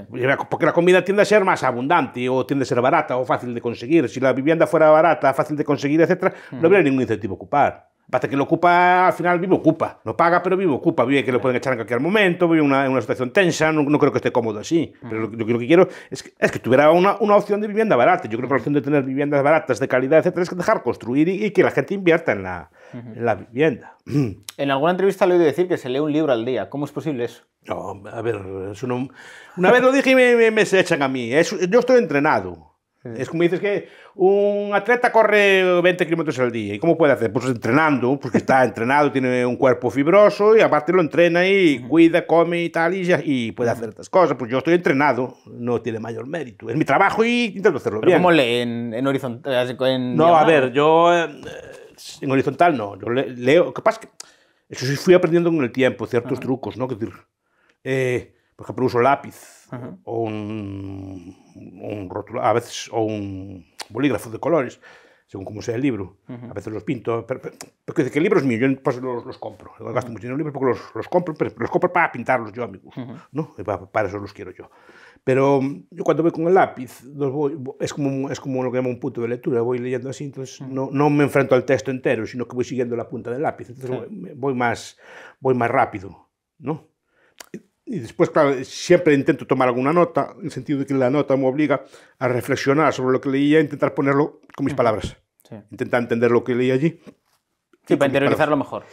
Porque la comida tiende a ser más abundante o tiende a ser barata o fácil de conseguir. Si la vivienda fuera barata, fácil de conseguir, etc., no habría ningún incentivo a ocupar. Pasa que lo ocupa, al final vive ocupa. No paga, pero vive ocupa. Vive que lo pueden echar en cualquier momento, vive en una situación tensa, no creo que esté cómodo así. Pero lo que quiero es que tuviera una opción de vivienda barata. Yo creo que la opción de tener viviendas baratas, de calidad, etcétera, es que dejar construir y que la gente invierta en la vivienda. En alguna entrevista le he oído decir que se lee un libro al día. ¿Cómo es posible eso? No, a ver, eso no... Una vez lo dije y me se echan a mí. Yo estoy entrenado. Es como dices que un atleta corre 20 kilómetros al día. ¿Y cómo puede hacer? Pues entrenando, porque está entrenado, tiene un cuerpo fibroso y aparte lo entrena y cuida, come y tal, y puede hacer estas cosas. Pues yo estoy entrenado, no tiene mayor mérito. Es mi trabajo y intento hacerlo bien. ¿Pero cómo lee en horizontal? No, a ver, yo en horizontal no. Yo leo. Lo que pasa es que eso sí fui aprendiendo con el tiempo, ciertos trucos, ¿no? Que decir, por ejemplo, uso lápiz o un rótulo, a veces, o un bolígrafo de colores, según como sea el libro. A veces los pinto, porque que el libro es mío, yo pues los compro. Yo gasto mucho dinero en libros porque los compro, pero los compro para pintarlos yo a mi gusto, ¿no? Para eso los quiero yo. Pero yo cuando voy con el lápiz, es como lo que llamo un punto de lectura, voy leyendo así, entonces no me enfrento al texto entero, sino que voy siguiendo la punta del lápiz, entonces voy más rápido, ¿no? Y después, claro, siempre intento tomar alguna nota, en el sentido de que la nota me obliga a reflexionar sobre lo que leía e intentar ponerlo con mis palabras. Sí. Intentar entender lo que leí allí. Sí, para interiorizarlo mejor.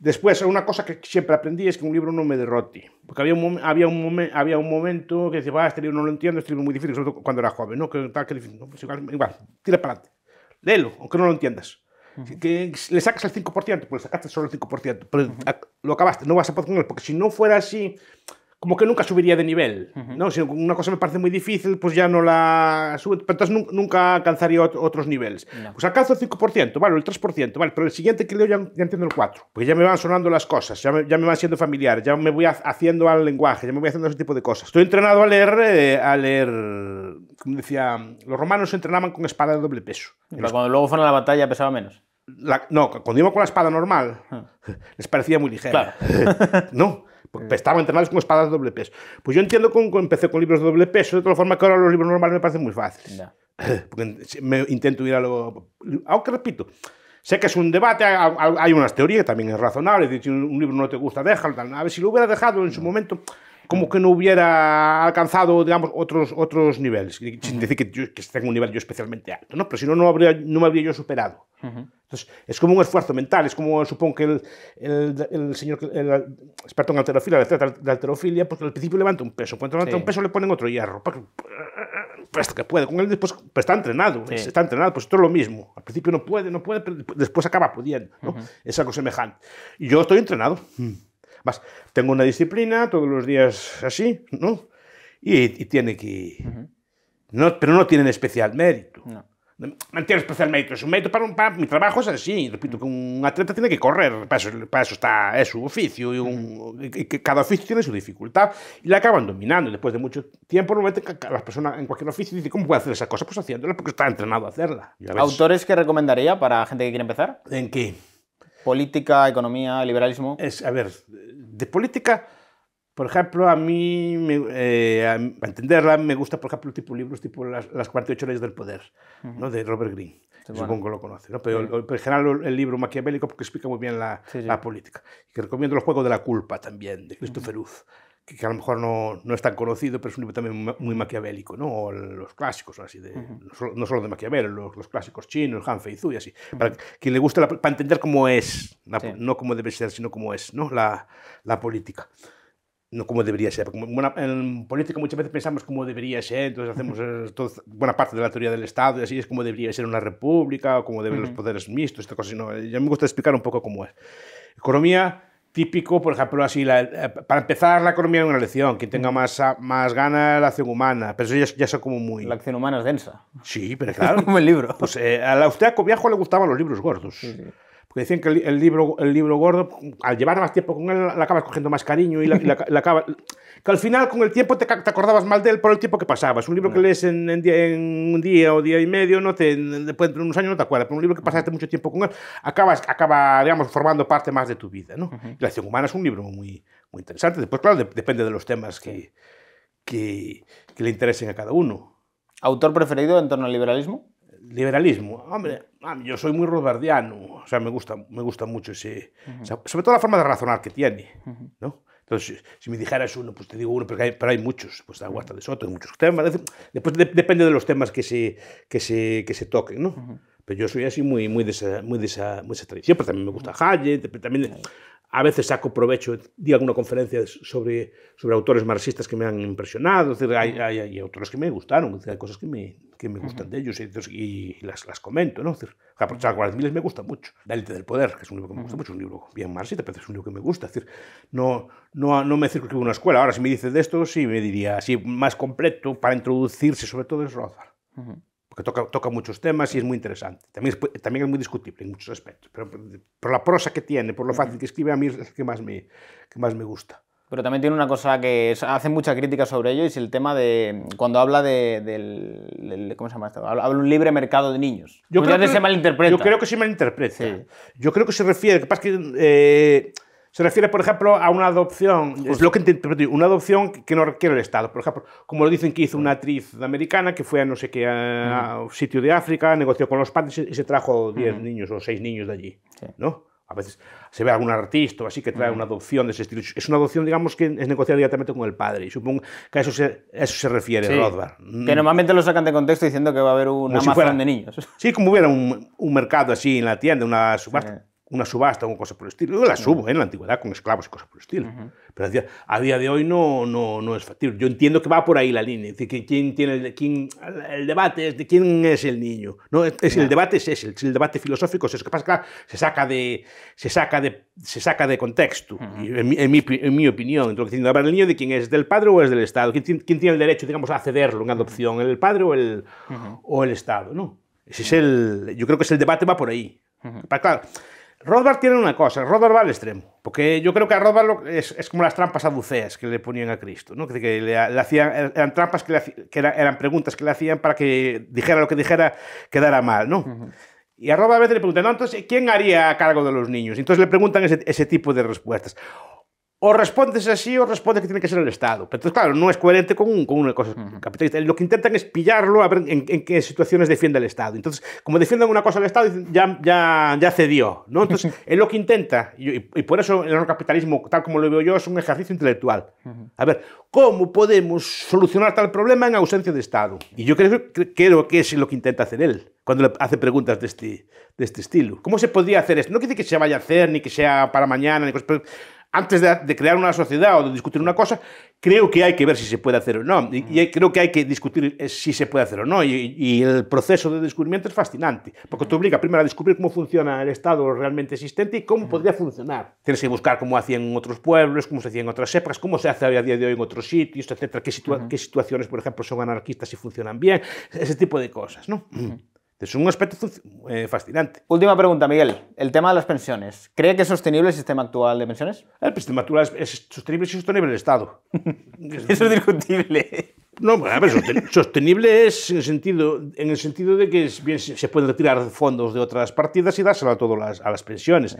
Después, una cosa que siempre aprendí es que un libro no me derrote. Porque había un momento que decía, este libro no lo entiendo, este libro es muy difícil, sobre todo cuando era joven, ¿no? Que difícil. No, pues igual, tira para adelante. Léelo, aunque no lo entiendas. Que le sacas el 5%, pues le sacaste solo el 5%, pero lo acabaste, no vas a poder con él, porque si no fuera así, como que nunca subiría de nivel, ¿no? Si una cosa me parece muy difícil, pues ya no la subo, pero entonces nunca alcanzaría otros niveles. No. Pues alcanzo el 5%, vale, el 3%, vale, pero el siguiente que leo ya entiendo el 4%, porque ya me van sonando las cosas, ya me van siendo familiares, ya me voy haciendo al lenguaje, ya me voy haciendo ese tipo de cosas. Estoy entrenado a leer, como decía, los romanos se entrenaban con espada de doble peso. Pero cuando luego fueron a la batalla pesaba menos. No, cuando iba con la espada normal, les parecía muy ligera. Claro. ¿No? Porque estaban entrenados con espadas de doble peso. Pues yo entiendo que empecé con libros de doble peso, de tal forma que ahora los libros normales me parecen muy fáciles. Yeah. Porque intento ir a lo... Aunque repito, sé que es un debate, hay unas teorías que también es razonable, es decir, si un libro no te gusta, déjalo. A ver, si lo hubiera dejado en su momento, como que no hubiera alcanzado, digamos, otros niveles. Sin decir que tengo un nivel yo especialmente alto, ¿no? Pero si no, no me habría yo superado. Entonces, es como un esfuerzo mental, es como, supongo que el señor, el experto en halterofilia, de halterofilia, porque al principio levanta un peso, cuando levanta un peso le ponen otro hierro, pues que puede, con él después, pues está entrenado, pues esto es lo mismo, al principio no puede, pero después acaba pudiendo, ¿no? Es algo semejante. Y yo estoy entrenado, más, tengo una disciplina, todos los días así, ¿no? Y tiene que... pero no tienen especial mérito. No tiene especial mérito, es un mérito para mi trabajo es así, repito, que un atleta tiene que correr, para eso está, es su oficio, y que cada oficio tiene su dificultad, y la acaban dominando, y después de mucho tiempo, normalmente las personas en cualquier oficio dicen, ¿cómo puede hacer esa cosa? Pues haciéndola, porque está entrenado a hacerla. ¿Autores que recomendaría para gente que quiere empezar? ¿En qué? Política, economía, liberalismo. A ver, de política... Por ejemplo, a mí, a entenderla, me gusta, por ejemplo, libros tipo las 48 leyes del poder, ¿no? De Robert Greene. Supongo que lo conoce, ¿no? Pero en general el libro maquiavélico porque explica muy bien la política. Y que recomiendo El juego de la culpa también, de Christopher Uth, que a lo mejor no es tan conocido, pero es un libro también muy maquiavélico, ¿no? O los clásicos, así, no solo de Maquiavelo, los clásicos chinos, Han Fei Zhu y así. Para quien le guste, para entender cómo es, no cómo debe ser, sino cómo es, ¿no? La política. No como debería ser. Porque en política muchas veces pensamos cómo debería ser, entonces hacemos buena parte de la teoría del Estado y así es como debería ser una república o cómo deben los poderes mixtos, esta cosa. No, ya me gusta explicar un poco cómo es. Economía, típico, por ejemplo, así, para empezar la economía en una lección, quien tenga más gana la acción humana, pero eso ya es como muy... La acción humana es densa. Sí, pero claro. Como el libro. Pues al austriaco viejo le gustaban los libros gordos. Sí. Porque decían que el libro gordo, al llevar más tiempo con él, le acabas cogiendo más cariño y que al final, con el tiempo, te acordabas mal de él por el tiempo que pasabas. Un libro que lees en un día o día y medio, después de unos años no te acuerdas, pero un libro que pasaste mucho tiempo con él, acaba digamos, formando parte más de tu vida, ¿no? Y La acción humana es un libro muy, muy interesante. Después, claro, depende de los temas que le interesen a cada uno. ¿Autor preferido en torno al liberalismo? Liberalismo, hombre, yo soy muy robertiano, o sea, me gusta mucho ese, o sea, sobre todo la forma de razonar que tiene, ¿no? Entonces, si me dijeras uno, pues te digo uno, pero hay muchos, pues está Huerta de Soto, hay muchos temas, después depende de los temas que se toquen, ¿no? Pero yo soy así muy de esa tradición, pero también me gusta Hayek, también a veces saco provecho, di alguna conferencia sobre autores marxistas que me han impresionado, es decir, hay autores que me gustaron, hay cosas que me gustan de ellos y las comento, ¿no? Es decir, por Charles Guarazmiles me gusta mucho, La élite del poder, que es un libro que me gusta mucho, un libro bien marxista, pero es un libro que me gusta, es decir, no me circunscribo en una escuela. Ahora, si me dices de esto, sí me diría, así más completo para introducirse, sobre todo, es Rothbard. Porque toca muchos temas y es muy interesante. También es muy discutible en muchos aspectos, pero por la prosa que tiene, por lo fácil que escribe, a mí es el que más me gusta. Pero también tiene una cosa que hace mucha crítica sobre ello, y es el tema de cuando habla del ¿cómo se llama esto? Habla un libre mercado de niños. Yo creo que se malinterpreta. Yo creo que se malinterpreta. Sí. Yo creo que se refiere, que pasa que se refiere, por ejemplo, a una adopción, es lo que interpreto, una adopción que no requiere el Estado. Por ejemplo, como lo dicen que hizo una actriz americana que fue a no sé qué a un sitio de África, negoció con los padres y se trajo 10 niños o 6 niños de allí, sí. ¿no? A veces se ve algún artista o así que trae una adopción de ese estilo. Es una adopción, digamos, que es negociar directamente con el padre. Y supongo que a eso se refiere Rothbard. Que normalmente lo sacan de contexto diciendo que va a haber un Amazon de niños. Sí, como hubiera un mercado así en la tienda, una subasta. Sí. Una subasta o cosa por el estilo. Yo las hubo en la antigüedad con esclavos y cosas por el estilo. Pero a día de hoy no es factible. Yo entiendo que va por ahí la línea. Es decir, que el debate es de quién es el niño. ¿No? El debate es ese, el debate filosófico es eso. Que pasa, claro, se saca de contexto, en mi opinión. Entonces, el niño de quién es del padre o es del Estado. ¿Quién tiene el derecho, digamos, a cederlo en adopción? ¿El padre o el Estado? ¿No? Ese es yo creo que el debate va por ahí. Claro, Rothbard tiene una cosa, Rothbard va al extremo, porque yo creo que a Rothbard es como las trampas saduceas que le ponían a Cristo, ¿no? Que le hacían, eran trampas eran preguntas que le hacían para que dijera lo que dijera, quedara mal, ¿no? Y a Rothbard a veces le preguntan, ¿no? Entonces, ¿quién haría cargo de los niños? Entonces le preguntan ese tipo de respuestas. O respondes así o respondes que tiene que ser el Estado. Pero entonces, claro, no es coherente con una cosa capitalista. Lo que intentan es pillarlo a ver en qué situaciones defiende el Estado. Entonces, como defienden una cosa al Estado, dicen, ya cedió, ¿no? Entonces, es lo que intenta. Y por eso el capitalismo, tal como lo veo yo, es un ejercicio intelectual. A ver, ¿cómo podemos solucionar tal problema en ausencia de Estado? Y yo creo que es lo que intenta hacer él cuando le hace preguntas de este estilo. ¿Cómo se podría hacer esto? No quiere decir que se vaya a hacer, ni que sea para mañana, ni cosas, pero antes de crear una sociedad o de discutir una cosa, creo que hay que ver si se puede hacer o no. Y creo que hay que discutir si se puede hacer o no. Y el proceso de descubrimiento es fascinante, porque te obliga primero a descubrir cómo funciona el Estado realmente existente y cómo podría funcionar. Tienes que buscar cómo hacían en otros pueblos, cómo se hacía en otras épocas, cómo se hace a día de hoy en otros sitios, etcétera. Qué situaciones, por ejemplo, son anarquistas y funcionan bien. Ese tipo de cosas, ¿no? Es un aspecto fascinante. Última pregunta, Miguel. El tema de las pensiones. ¿Cree que es sostenible el sistema actual de pensiones? El sistema actual es sostenible si sostenible el Estado. Eso es discutible. No, a ver, sostenible es en el sentido de que bien se pueden retirar fondos de otras partidas y dárselo a todas las pensiones.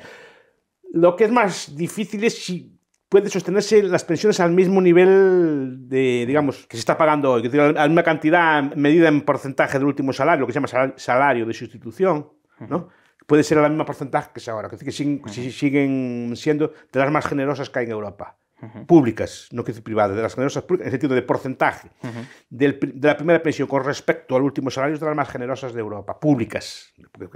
Lo que es más difícil es si puede sostenerse las pensiones al mismo nivel de, digamos, que se está pagando hoy, que tiene la misma cantidad medida en porcentaje del último salario, lo que se llama salario de sustitución, ¿no? Puede ser el mismo porcentaje que es ahora, que siguen siendo de las más generosas que hay en Europa. Públicas, no que privadas, de las generosas públicas, en el sentido de porcentaje de la primera pensión con respecto al último salario es de las más generosas de Europa, públicas, porque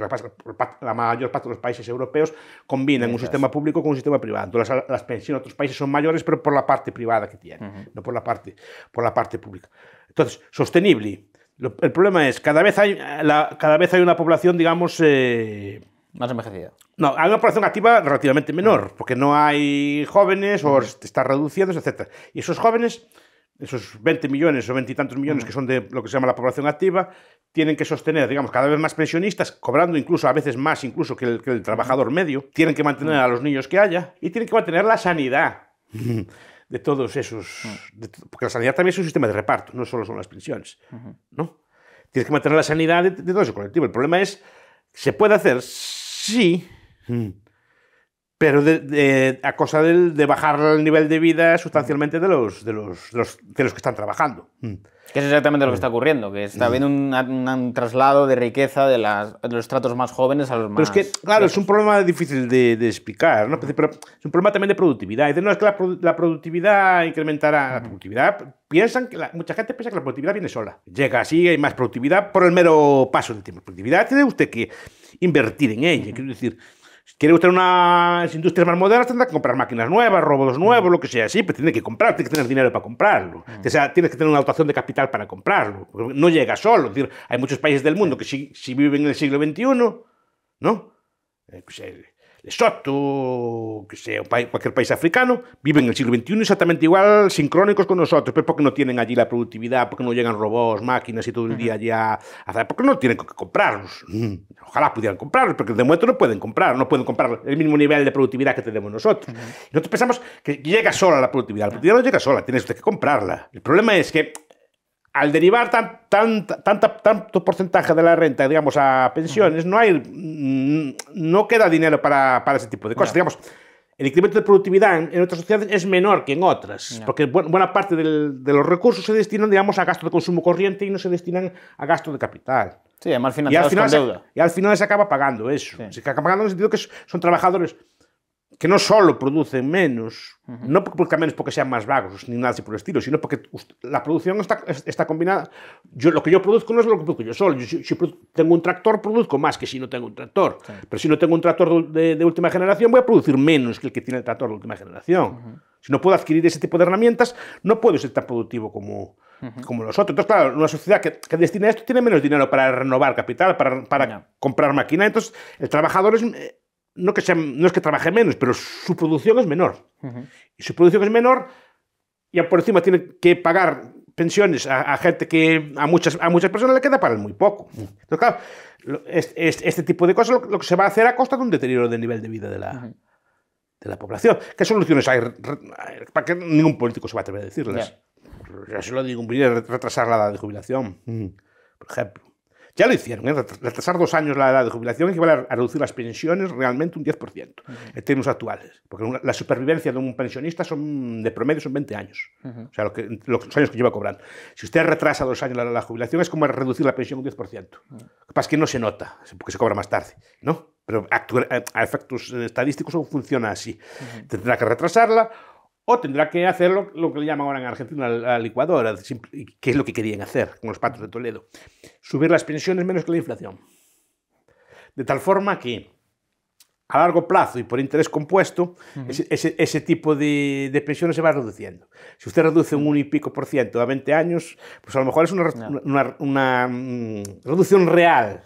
la mayor parte de los países europeos combinan un sistema público con un sistema privado. Entonces las pensiones en otros países son mayores, pero por la parte privada que tienen, no por la parte pública. Entonces, sostenible. El problema es cada vez hay una población, digamos, más envejecida. No, hay una población activa relativamente menor, porque no hay jóvenes o está reduciéndose, etc. Y esos jóvenes, esos 20 millones o 20 y tantos millones que son de lo que se llama la población activa, tienen que sostener, digamos, cada vez más pensionistas, cobrando incluso a veces más incluso que el trabajador medio, tienen que mantener a los niños que haya y tienen que mantener la sanidad de todos esos... porque la sanidad también es un sistema de reparto, no solo son las pensiones, ¿no? Tienes que mantener la sanidad de todo ese colectivo. El problema es, ¿se puede hacer? Sí, pero a costa de bajar el nivel de vida sustancialmente de los que están trabajando. Que es exactamente lo que está ocurriendo, que está habiendo un traslado de riqueza de los estratos más jóvenes a los más... Pero es que, claro, es un problema difícil de explicar, ¿no? Pero es un problema también de productividad. No, es que la productividad incrementará. La productividad, mucha gente piensa que la productividad viene sola. Llega así, hay más productividad por el mero paso del tiempo. La productividad tiene usted que invertir en ella. Quiero decir, Si quiere tener unas industrias más modernas, tendrá que comprar máquinas nuevas, robots nuevos, lo que sea así, pero tiene que comprar, tiene que tener dinero para comprarlo. O sea, tienes que tener una dotación de capital para comprarlo. Porque no llega solo. Es decir, hay muchos países del mundo que si viven en el siglo XXI, ¿no? Pues, Lesoto, que sea cualquier país africano, viven en el siglo XXI exactamente igual, sincrónicos con nosotros, pero porque no tienen allí la productividad, porque no llegan robots, máquinas y todo el día ya a hacer, porque no tienen que comprarlos. Ojalá pudieran comprarlos, porque de momento no pueden comprar el mismo nivel de productividad que tenemos nosotros. Y nosotros pensamos que llega sola la productividad no llega sola, tiene usted que comprarla. El problema es que al derivar tanto porcentaje de la renta, digamos, a pensiones, no queda dinero para ese tipo de cosas. Digamos, el incremento de productividad en otras sociedades es menor que en otras, porque buena parte de los recursos se destinan, digamos, a gasto de consumo corriente y no se destinan a gasto de capital. Sí, además financiados con deuda. Y al final se acaba pagando eso. Se acaba pagando en el sentido que son trabajadores que no solo producen menos, no porque menos porque sean más vagos ni nada así por el estilo, sino porque la producción está combinada. Lo que yo produzco no es lo que produzco yo solo. Si tengo un tractor, produzco más que si no tengo un tractor. Sí. Pero si no tengo un tractor de última generación, voy a producir menos que el que tiene el tractor de última generación. Si no puedo adquirir ese tipo de herramientas, no puedo ser tan productivo como los otros. Entonces, claro, una sociedad que destina esto tiene menos dinero para renovar capital, para comprar máquina. Entonces, el trabajador no es que trabaje menos, pero su producción es menor. Y su producción es menor, y por encima tiene que pagar pensiones a gente que a muchas personas le queda para muy poco. Entonces, claro, este tipo de cosas lo que se va a hacer a costa de un deterioro del nivel de vida de la población. ¿Qué soluciones hay? Para que ningún político se va a atrever a decirlas. Ya se lo digo, retrasar la edad de jubilación, por ejemplo. Ya lo hicieron, retrasar 2 años la edad de jubilación equivale a reducir las pensiones realmente un 10%, en términos actuales. Porque la supervivencia de un pensionista de promedio son 20 años. O sea, los años que lleva cobrando. Si usted retrasa 2 años la jubilación, es como reducir la pensión un 10%. Lo que pasa es que no se nota, porque se cobra más tarde, ¿no? Pero a efectos estadísticos funciona así. Tendrá que retrasarla, o tendrá que hacer lo que le llaman ahora en Argentina la licuadora, que es lo que querían hacer con los patos de Toledo. Subir las pensiones menos que la inflación. De tal forma que, a largo plazo y por interés compuesto, ese tipo de pensiones se va reduciendo. Si usted reduce un 1 y pico por ciento a 20 años, pues a lo mejor es una reducción real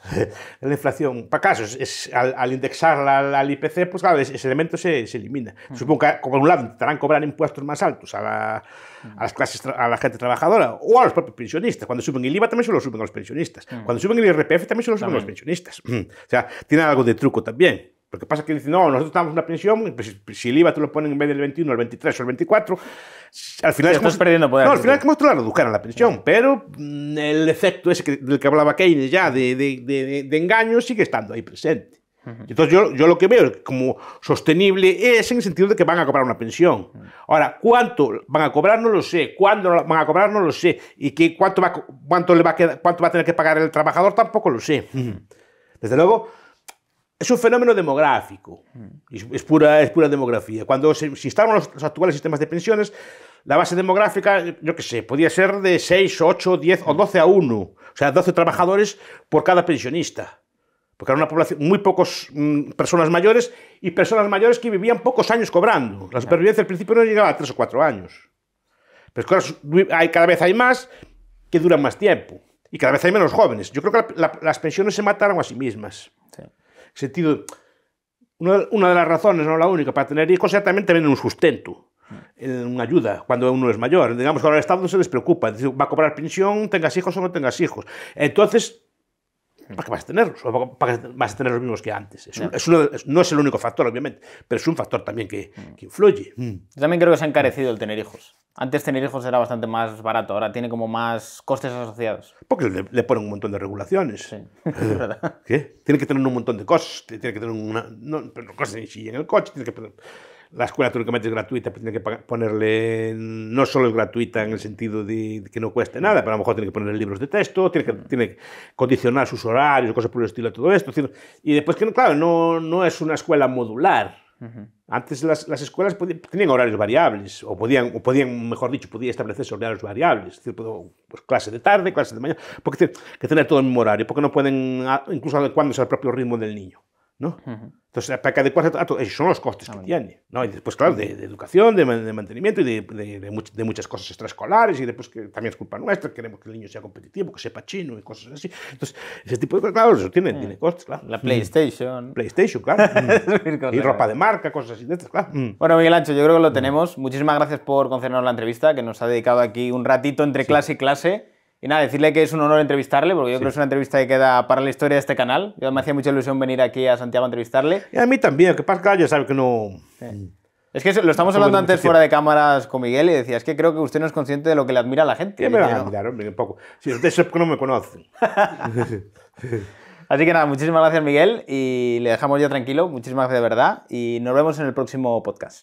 de la inflación. Para casos, al indexarla al IPC, pues claro, ese elemento se elimina. Supongo que, por un lado, intentarán cobrar impuestos más altos a la gente trabajadora o a los propios pensionistas. Cuando suben el IVA también se lo suben a los pensionistas. Cuando suben el IRPF también se lo suben a los pensionistas. O sea, tiene algo de truco también. Porque pasa que dicen, no, nosotros damos una pensión, pues, si el IVA te lo ponen en vez del 21, el 23 o el 24, al final estás perdiendo poder. No, al final es como si te la redujeran la pensión, pero el efecto ese del que hablaba Keynes ya de engaño sigue estando ahí presente. Entonces yo lo que veo como sostenible es en el sentido de que van a cobrar una pensión. Ahora, ¿cuánto van a cobrar? No lo sé. ¿Cuándo van a cobrar? No lo sé. Y cuánto va a tener que pagar el trabajador tampoco lo sé. Desde luego, es un fenómeno demográfico, es pura demografía. Cuando se instalan los actuales sistemas de pensiones, la base demográfica, yo qué sé, podía ser de 6, 8, 10 o 12 a 1, o sea, 12 trabajadores por cada pensionista. Porque era una población, muy pocas personas mayores y personas mayores que vivían pocos años cobrando. La supervivencia al principio no llegaba a 3 o 4 años. Pero claro, cada vez hay más que duran más tiempo y cada vez hay menos jóvenes. Yo creo que las pensiones se mataron a sí mismas. Sí. Sentido, una de las razones, no la única, para tener hijos es también tener un sustento, una ayuda cuando uno es mayor. Digamos que ahora el Estado no se les preocupa, va a cobrar pensión, tengas hijos o no tengas hijos. Entonces, ¿para qué vas a tenerlos? ¿O para qué vas a tener los mismos que antes? No es el único factor, obviamente, pero es un factor también que influye. Yo también creo que se ha encarecido el tener hijos. Antes tener hijos era bastante más barato, ahora tiene como más costes asociados. Porque le ponen un montón de regulaciones. Sí, es verdad. ¿Qué? Tiene que tener un montón de cosas. Tiene que tener cosas en el coche, tiene que poner, la escuela teóricamente es gratuita, pero tiene que ponerle, no solo es gratuita en el sentido de que no cueste nada, pero a lo mejor tiene que ponerle libros de texto, tiene que condicionar sus horarios, cosas por el estilo de todo esto. Y después, que claro, no es una escuela modular. Antes las escuelas tenían horarios variables, o podían, mejor dicho, podía establecerse horarios variables, es decir, pues, clase de tarde, clase de mañana, porque tienen que tener todo el mismo horario, porque no pueden incluso adecuándose al propio ritmo del niño. ¿no? Entonces, para que adecuarse a todo, esos son los costes que tiene, ¿no? Y después, claro, de educación, de mantenimiento y de muchas cosas extraescolares, y después que también es culpa nuestra, queremos que el niño sea competitivo, que sepa chino y cosas así. Entonces, ese tipo de cosas, claro, eso tiene costes, claro. La PlayStation. PlayStation, claro. Y ropa de marca, cosas así de estas, claro. Bueno, Miguel Ancho, yo creo que lo tenemos. Muchísimas gracias por concedernos la entrevista, que nos ha dedicado aquí un ratito entre clase y clase. Y nada, decirle que es un honor entrevistarle, porque yo creo que es una entrevista que queda para la historia de este canal. Yo me hacía mucha ilusión venir aquí a Santiago a entrevistarle. Y a mí también, que pasa que ya sabe que no... Es que lo estamos hablando antes fuera de cámaras con Miguel y decía, es que creo que usted no es consciente de lo que le admira a la gente. ¿Qué me van a admirar, hombre? Un poco. Si de eso es porque no me conocen. Así que nada, muchísimas gracias, Miguel, y le dejamos ya tranquilo. Muchísimas gracias de verdad y nos vemos en el próximo podcast.